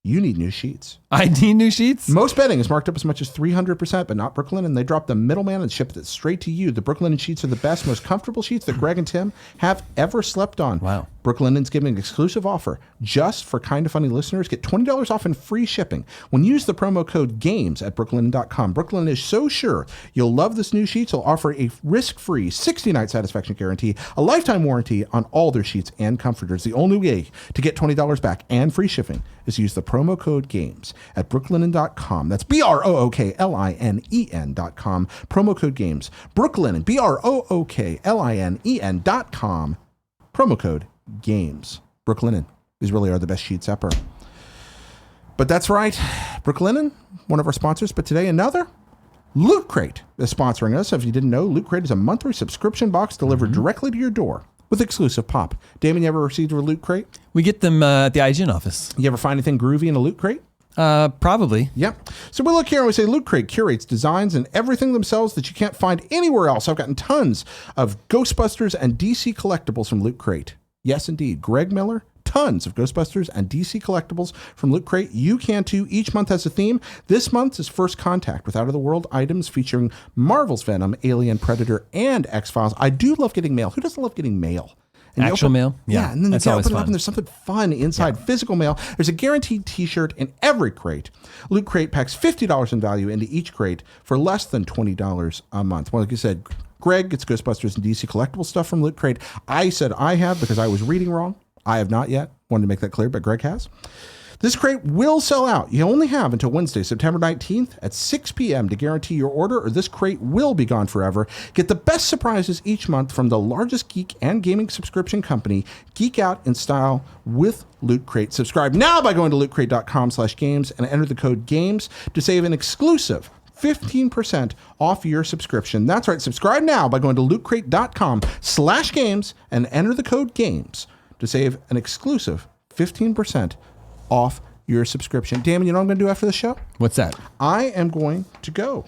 you need new sheets. I need new sheets. Most bedding is marked up as much as 300%, but not Brooklinen. They drop the middleman and ship it straight to you. The Brooklinen sheets are the best, most comfortable sheets that Greg and Tim have ever slept on. Wow. Brooklinen's giving an exclusive offer just for Kind of Funny listeners. Get $20 off and free shipping when you use the promo code GAMES at brooklinen.com. Brooklinen is so sure you'll love this new sheets. They'll offer a risk-free 60-night satisfaction guarantee, a lifetime warranty on all their sheets and comforters. The only way to get $20 back and free shipping is to use the promo code GAMES at brooklinen.com. That's BROOKLINEN.com. Promo code GAMES. Brooklinen, BROOKLINEN.com. Promo code GAMES. Brooklinen. These really are the best sheets ever. But that's right. Brooklinen, one of our sponsors, but today another. Loot Crate is sponsoring us. If you didn't know, Loot Crate is a monthly subscription box delivered directly to your door with exclusive pop. Damon, you ever received a Loot Crate? We get them at the IGN office. You ever find anything groovy in a Loot Crate? Probably. Yep. So we look here and we say Loot Crate curates designs and everything themselves that you can't find anywhere else. I've gotten tons of Ghostbusters and DC collectibles from Loot Crate. Yes, indeed. Greg Miller, tons of Ghostbusters and DC collectibles from Loot Crate. You can too. Each month has a theme. This month is First Contact with out-of-the-world items featuring Marvel's Venom, Alien, Predator, and X-Files. I do love getting mail. Who doesn't love getting mail? And you Actual mail? Yeah, and then That's you always open it up fun. and there's something fun inside physical mail. There's a guaranteed t-shirt in every crate. Loot Crate packs $50 in value into each crate for less than $20 a month. Well, like you said, Greg gets Ghostbusters and DC collectible stuff from Loot Crate. I said I have because I was reading wrong. I have not yet. Wanted to make that clear, but Greg has. This crate will sell out. You only have until Wednesday, September 19th at 6 p.m. to guarantee your order, or this crate will be gone forever. Get the best surprises each month from the largest geek and gaming subscription company, Geek Out in Style with Loot Crate. Subscribe now by going to lootcrate.com/games and enter the code GAMES to save an exclusive 15% off your subscription. That's right. Subscribe now by going to lootcrate.com/games and enter the code GAMES to save an exclusive 15% off your subscription. Damon, you know what I'm going to do after the show? What's that? I am going to go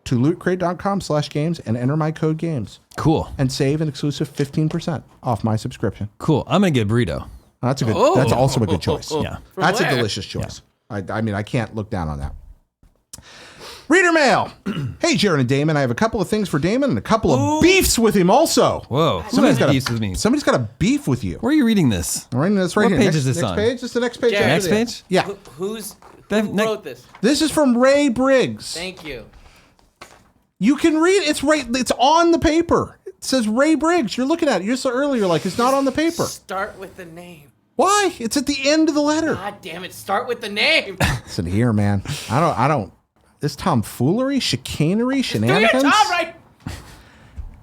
to lootcrate.com/games and enter my code GAMES Cool. and save an exclusive 15% off my subscription. Cool. I'm going to get a burrito. That's a good. That's also a good choice. Yeah. That's where? a delicious choice. I mean, I can't look down on that. Reader mail. Hey, Jared and Damon. I have a couple of things for Damon and a couple of beefs with him also. Whoa. Somebody's got beefs with me. Somebody's got a beef with you. Where are you reading this? I'm writing this right What here. page next, is this next on? page? This is the next page. Jared. after Next this. page? Yeah. Who That- wrote this? This is from Ray Briggs. Thank you. You can read it. It's on the paper. It says Ray Briggs. You're looking at it. You're so earlier like it's not on the paper. Start with the name. Why? It's at the end of the letter. God damn it! Start with the name. Listen here, man. I don't. This tomfoolery, chicanery, Do your shenanigans. job right.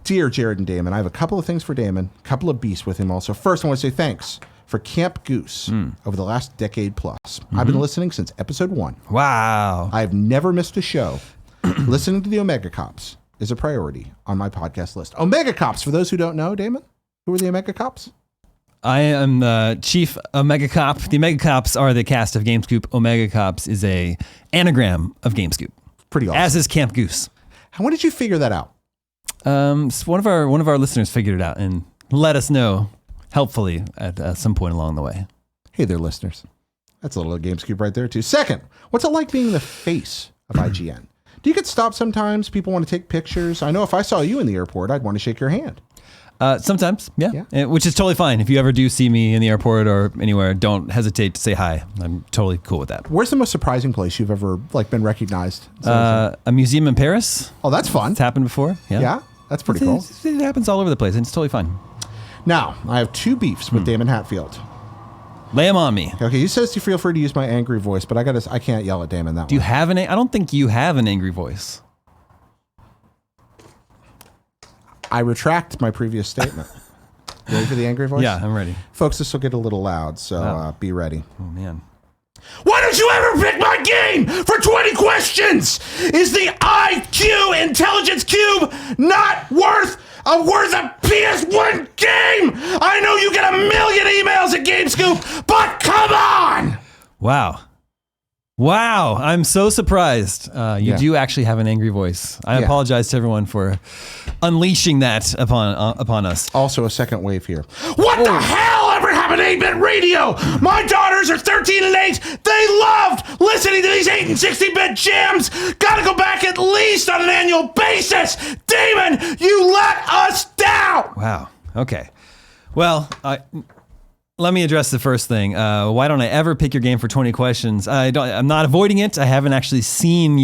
Dear Jared and Damon, I have a couple of things for Damon, a couple of beasts with him also. First, I want to say thanks for Camp Goose over the last decade plus. I've been listening since episode 1. Wow. I've never missed a show. Listening to the Omega Cops is a priority on my podcast list. Omega Cops, for those who don't know, Damon, who are the Omega Cops? I am the chief Omega Cop. The Omega Cops are the cast of GameScoop. Omega Cops is a anagram of GameScoop, Pretty awesome. as is Camp Goose. When did you figure that out? So one of our listeners figured it out and let us know helpfully at some point along the way. Hey there, listeners. That's a little GameScoop right there, too. Second, what's it like being the face of IGN? Do you get stopped sometimes? People want to take pictures. I know if I saw you in the airport, I'd want to shake your hand. Sometimes, yeah. Which is totally fine. If you ever do see me in the airport or anywhere, don't hesitate to say hi. I'm totally cool with that. Where's the most surprising place you've ever been recognized? A museum in Paris. Oh, that's fun. It's happened before. Yeah, that's pretty cool. It happens all over the place, and it's totally fine. Now, I have 2 beefs with Damon Hatfield. Lay them on me. Okay, he says to feel free to use my angry voice, but I can't yell at Damon that Do you way. have I don't think you have an angry voice. I retract my previous statement. Ready for the angry voice? Yeah, I'm ready. Folks, this will get a little loud, so be ready. Oh, man. Why don't you ever pick my game for 20 questions? Is the IQ Intelligence Cube not worth a PS1 game? I know you get a million emails at GameScoop, but come on! Wow, I'm so surprised. You Yeah. do actually have an angry voice. I Yeah. apologize to everyone for unleashing that upon us. Also, a second wave here. What the hell ever happened to 8-bit radio? My daughters are 13 and 8. They loved listening to these 8 and 16-bit jams. Gotta go back at least on an annual basis. Damon, you let us down. Wow. Okay. Well, let me address the first thing. Why don't I ever pick your game for 20 questions? I'm not avoiding it. I haven't actually seen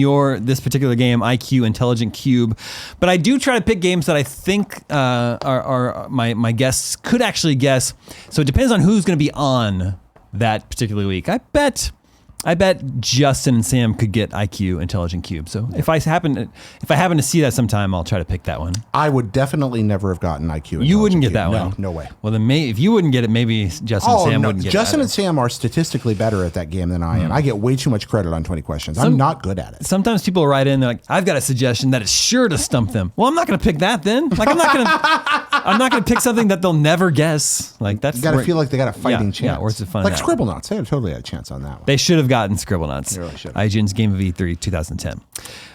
this particular game, IQ Intelligent Cube, but I do try to pick games that I think are my guests could actually guess. So it depends on who's going to be on that particular week. I bet Justin and Sam could get IQ Intelligent Cube. So if I happen to see that sometime, I'll try to pick that one. I would definitely never have gotten IQ. You wouldn't get Intelligent that Cube. one. No way. Well, then if you wouldn't get it, maybe Justin and Sam wouldn't get Justin it. and Sam are statistically better at that game than I am. I get way too much credit on 20 questions. I'm not good at it. Sometimes people write in, they're like, I've got a suggestion that is sure to stump them. Well, I'm not going to pick that then. Like, I'm not going to pick something that they'll never guess. Like, that's You got to feel like they got a fighting chance. Yeah, where's the fun? Like in that? Scribblenauts. They totally had a chance on that one. They should have gotten Scribblenauts. They really should have. IGN's Game of E3 2010.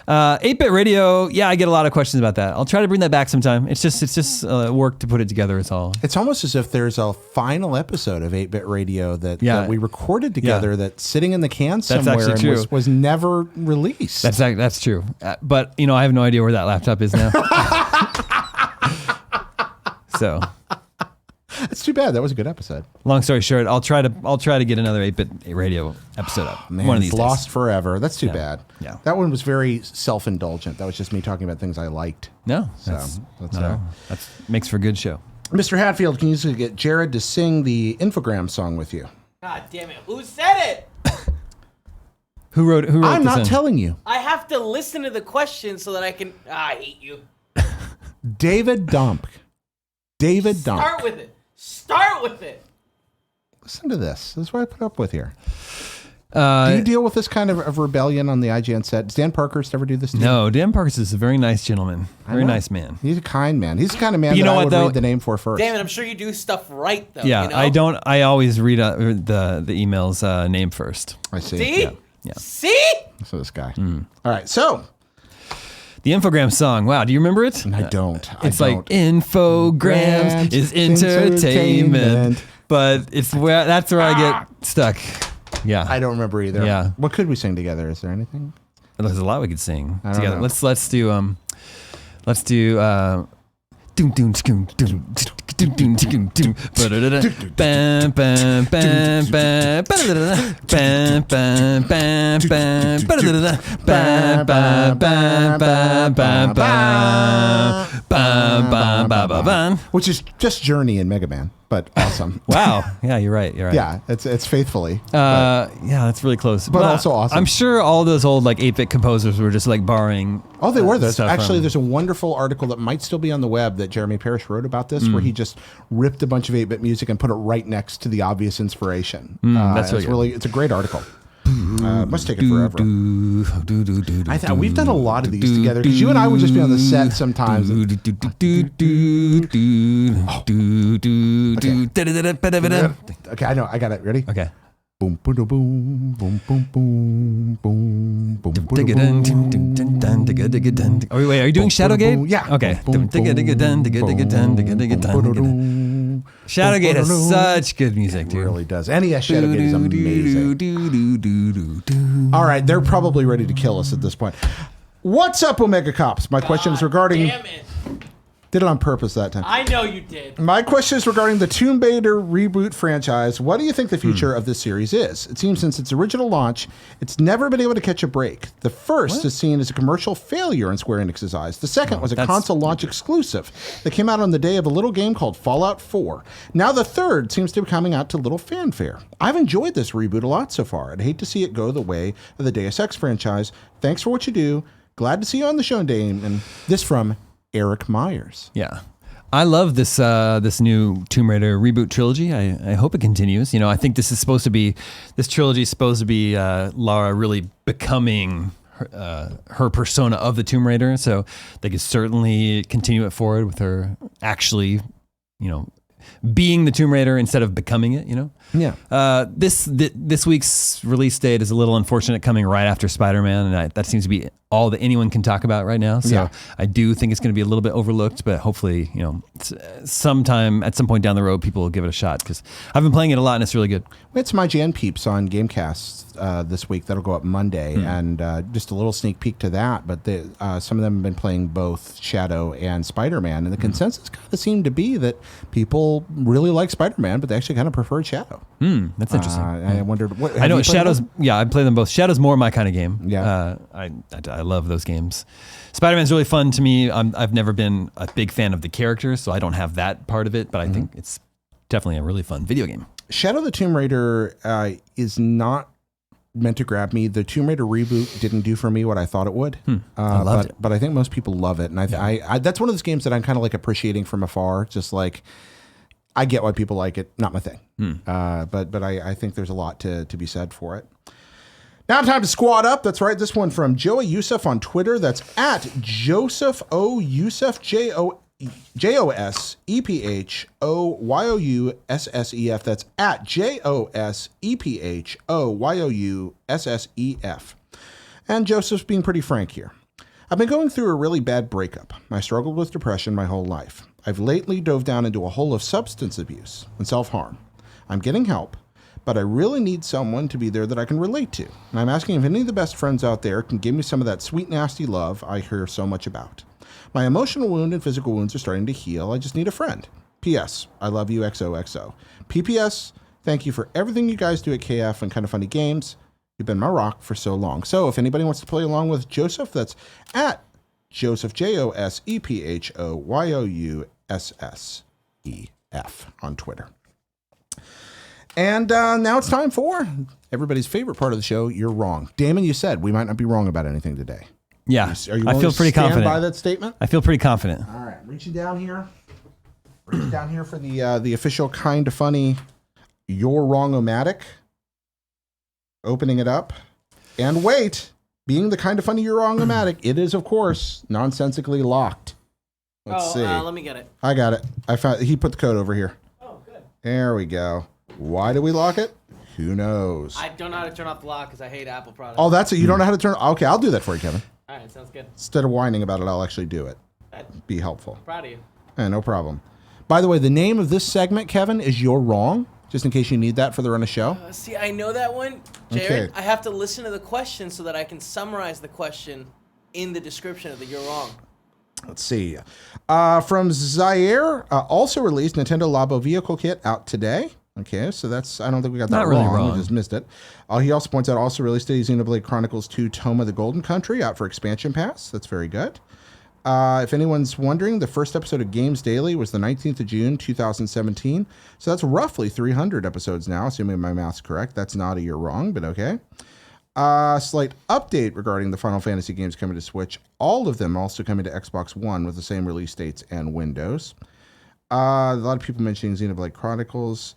8-bit radio, yeah, I get a lot of questions about that. I'll try to bring that back sometime. It's just work to put it together. It's all. It's almost as if there's a final episode of 8-bit radio that we recorded together that's sitting in the can somewhere actually and true. was never released. That's true. But I have no idea where that laptop is now. So. That's too bad. That was a good episode. Long story short, I'll try to get another 8-bit radio episode up. Man, one of these it's days. lost forever. That's too bad. Yeah. That one was very self-indulgent. That was just me talking about things I liked. No, So that's that makes for a good show. Mr. Hatfield, can you get Jared to sing the infogram song with you? God damn it! Who said it? Who wrote I'm this not in? telling you. I have to listen to the question so that I can. I hate you. David Domke. David Domke. Start with it. Start with it. Listen to this. This is what I put up with here. Do you deal with this kind of rebellion on the IGN set? Does Dan Parkhurst ever do this to you? No, Dan Parkhurst is a very nice gentleman. Very nice man. He's a kind man. He's the kind of man you that know I what, would though? read the name for first. Damn it, I'm sure you do stuff right, though. Yeah, you know? I don't. I always read the email's name first. I see. See? Yeah. See? So this guy. All right, so. The infogram song. Wow, do you remember it? I don't. It's like infograms is entertainment, but it's where that's where I get stuck. Yeah, I don't remember either. Yeah. What could we sing together? Is there anything? There's a lot we could sing don't together. know. Let's do doom doom doom doom doom doom doom doom bam bam bam bam bam bam bam bam bam bam bam bam bam. Which is just Journey in Mega Man, but awesome. Wow. Yeah, you're right. Yeah, it's faithfully. Yeah, that's really close. But also awesome. I'm sure all those old like 8-bit composers were just like borrowing. Oh, they were. There's stuff from- there's a wonderful article that might still be on the web that Jeremy Parrish wrote about this, where he just ripped a bunch of 8-bit music and put it right next to the obvious inspiration. That's it's a great article. Must take it forever. I thought we've done a lot of these together because you and I would just be on the set sometimes. Okay, I know. I got it. Ready? Okay. Boom, boom, boom, boom, boom, boom, boom, boom, Oh, wait, are you doing Shadowgate? Yeah. Okay. Shadowgate has such good music, It dude. really does. NES Shadowgate is amazing. All right, they're probably ready to kill us at this point. What's up, Omega Cops? My question is regarding... Damn it. Did it on purpose that time. I know you did. My question is regarding the Tomb Raider reboot franchise. What do you think the future of this series is? It seems since its original launch, it's never been able to catch a break. The first is seen as a commercial failure in Square Enix's eyes. The second was a console launch exclusive that came out on the day of a little game called Fallout 4. Now the third seems to be coming out to little fanfare. I've enjoyed this reboot a lot so far. I'd hate to see it go the way of the Deus Ex franchise. Thanks for what you do. Glad to see you on the show, Dame. And this from Eric Myers. Yeah. I love this this new Tomb Raider reboot trilogy. I hope it continues. You know, I think this trilogy is supposed to be Lara really becoming her persona of the Tomb Raider. So they could certainly continue it forward with her actually, you know, being the Tomb Raider instead of becoming it, you know? Yeah. This week's release date is a little unfortunate, coming right after Spider-Man, and that seems to be all that anyone can talk about right now. So I do think it's going to be a little bit overlooked, but hopefully, you know, at some point down the road, people will give it a shot, because I've been playing it a lot and it's really good. We had some IGN peeps on Gamecast this week. That'll go up Monday, and just a little sneak peek to that. But some of them have been playing both Shadow and Spider-Man, and the consensus kind of seemed to be that people really like Spider-Man, but they actually kind of preferred Shadow. That's interesting. I wondered. I know Shadow's. Yeah, I play them both. Shadow's more my kind of game. Yeah. I love those games. Spider-Man's really fun to me. I've never been a big fan of the character, so I don't have that part of it. But I think it's definitely a really fun video game. Shadow the Tomb Raider is not meant to grab me. The Tomb Raider reboot didn't do for me what I thought it would. I loved it. But I think most people love it, and I that's one of those games that I'm kind of like appreciating from afar. Just like, I get why people like it, not my thing. But I think there's a lot to be said for it. Now time to squad up. That's right. This one from Joey Youssef on Twitter. That's at Joseph O. Youssef, JOSEPHOYOUSSEF. That's at JOSEPHOYOUSSEF. And Joseph's being pretty frank here. I've been going through a really bad breakup. I struggled with depression my whole life. I've lately dove down into a hole of substance abuse and self-harm. I'm getting help, but I really need someone to be there that I can relate to. And I'm asking if any of the best friends out there can give me some of that sweet, nasty love I hear so much about. My emotional wound and physical wounds are starting to heal. I just need a friend. P.S. I love you, XOXO. P.P.S. Thank you for everything you guys do at KF and Kind of Funny Games. You've been my rock for so long. So if anybody wants to play along with Joseph, that's at Joseph, JOSEPHOYOUSSEF on Twitter. And now it's time for everybody's favorite part of the show. You're wrong. Damon, you said we might not be wrong about anything today. Yeah, Are you I feel pretty confident by that statement? I feel pretty confident. All right, reaching down here. Reaching down here for the official Kind of Funny You're Wrong-O-Matic. Opening it up. And wait, being the kind of funny you're wrong-o-matic, it is, of course, nonsensically locked. Let's see. Let me get it. I got it. He put the code over here. Oh, good. There we go. Why do we lock it? Who knows? I don't know how to turn off the lock because I hate Apple products. Oh, that's it. You don't know how to turn. Okay, I'll do that for you, Kevin. All right, sounds good. Instead of whining about it, I'll actually do it. I'm Be helpful. proud of you. No problem. By the way, the name of this segment, Kevin, is You're Wrong, just in case you need that for the run of show. See, I know that one, Jared. Okay. I have to listen to the question so that I can summarize the question in the description of the You're Wrong. Let's see. From Zaire, also released Nintendo Labo Vehicle Kit out today. Okay, so that's, I don't think we got that Not really wrong. We just missed it. He also points out, also released today, Xenoblade Chronicles 2 Tome of the Golden Country out for expansion pass. That's very good. If anyone's wondering, the first episode of Games Daily was the 19th of June, 2017. So that's roughly 300 episodes now, assuming my math's correct. That's not a year wrong, but okay. Slight update regarding the Final Fantasy games coming to Switch. All of them also coming to Xbox One with the same release dates and Windows. A lot of people mentioning Xenoblade Chronicles.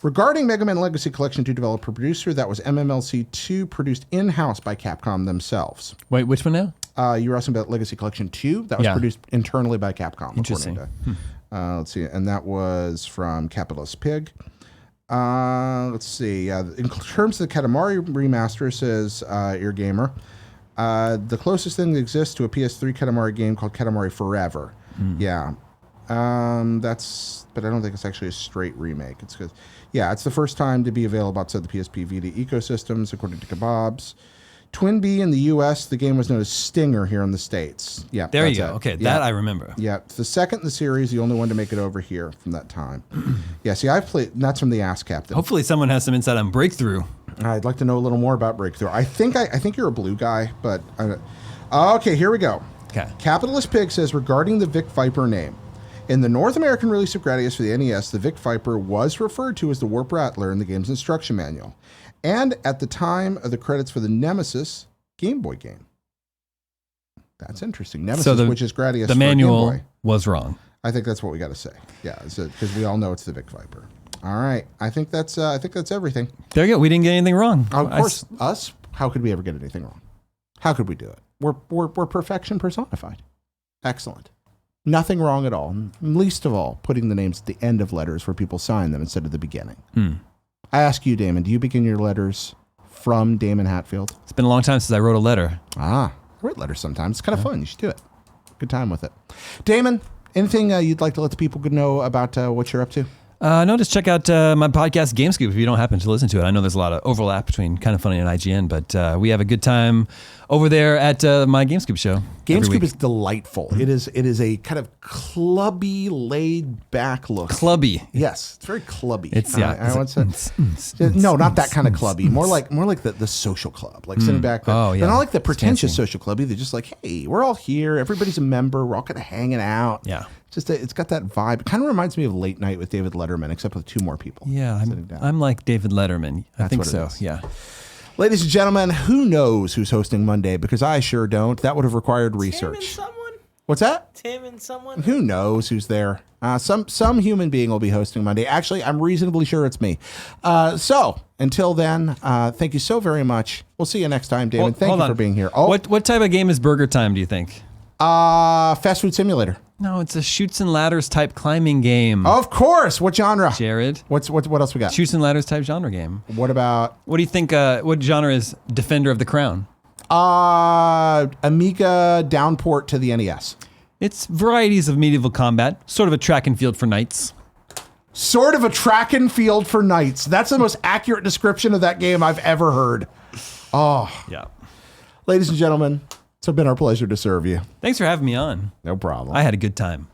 Regarding Mega Man Legacy Collection 2 developer producer, that was MMLC 2 produced in-house by Capcom themselves. Wait, which one now? You were asking about Legacy Collection 2. That was produced internally by Capcom. Interesting. Let's see. And that was from Capitalist Pig. Let's see. In terms of the Katamari remaster, says Ear Gamer, the closest thing that exists to a PS3 Katamari game called Katamari Forever. Yeah. But I don't think it's actually a straight remake. It's because, it's the first time to be available outside the PSP Vita ecosystems, according to Kebabs. Twin B in the U.S., the game was known as Stinger here in the States. Yeah, there you go. It. Okay, that I remember. Yeah, it's the second in the series, the only one to make it over here from that time. See, I've played, that's from the Ass Captain. Hopefully someone has some insight on Breakthrough. I'd like to know a little more about Breakthrough. I think you're a blue guy, but... okay, here we go. Okay. Capitalist Pig says, regarding the Vic Viper name, in the North American release of Gradius for the NES, the Vic Viper was referred to as the Warp Rattler in the game's instruction manual. And at the time of the credits for the Nemesis Game Boy game. That's interesting. Nemesis, which is Gradius the for manual Game Boy. Was wrong. I think that's what we got to say. Yeah, because we all know it's the Vic Viper. All right, I think that's everything. There you go. We didn't get anything wrong. Of course, us. How could we ever get anything wrong? How could we do it? We're perfection personified. Excellent. Nothing wrong at all. Least of all, putting the names at the end of letters where people sign them instead of the beginning. I ask you, Damon, do you begin your letters from Daemon Hatefield? It's been a long time since I wrote a letter. I write letters sometimes. It's kind of fun. You should do it. Good time with it. Damon, anything you'd like to let the people know about what you're up to? No, just check out my podcast, Game Scoop, if you don't happen to listen to it. I know there's a lot of overlap between Kind of Funny and IGN, but we have a good time over there at my Game Scoop show. Game Scoop is delightful. It is a kind of clubby, laid-back look. Clubby. Yes, it's very clubby. It's no, not that kind of clubby. More like the social club, like sitting back there. Oh, yeah. They're not like the pretentious social clubby. They're just like, hey, we're all here. Everybody's a member. We're all kind of hanging out. Yeah. It's got that vibe. It kind of reminds me of Late Night with David Letterman, except with two more people. Yeah, I'm like David Letterman. I think what it so. is. Yeah. Ladies and gentlemen, who knows who's hosting Monday? Because I sure don't. That would have required research. Tim and someone? What's that? Tim and someone? Who knows who's there? Some human being will be hosting Monday. Actually, I'm reasonably sure it's me. So until then, thank you so very much. We'll see you next time, Damon. Thank you for being here. Oh, what type of game is Burger Time, do you think? Fast food simulator. No, it's a shoots and ladders type climbing game. Of course. What genre? Jared. What else we got? Shoots and ladders type genre game. What about? What do you think? What genre is Defender of the Crown? Amiga downport to the NES. It's varieties of medieval combat, sort of a track and field for knights. Sort of a track and field for knights. That's the most accurate description of that game I've ever heard. Oh. Yeah. Ladies and gentlemen, it's been our pleasure to serve you. Thanks for having me on. No problem. I had a good time.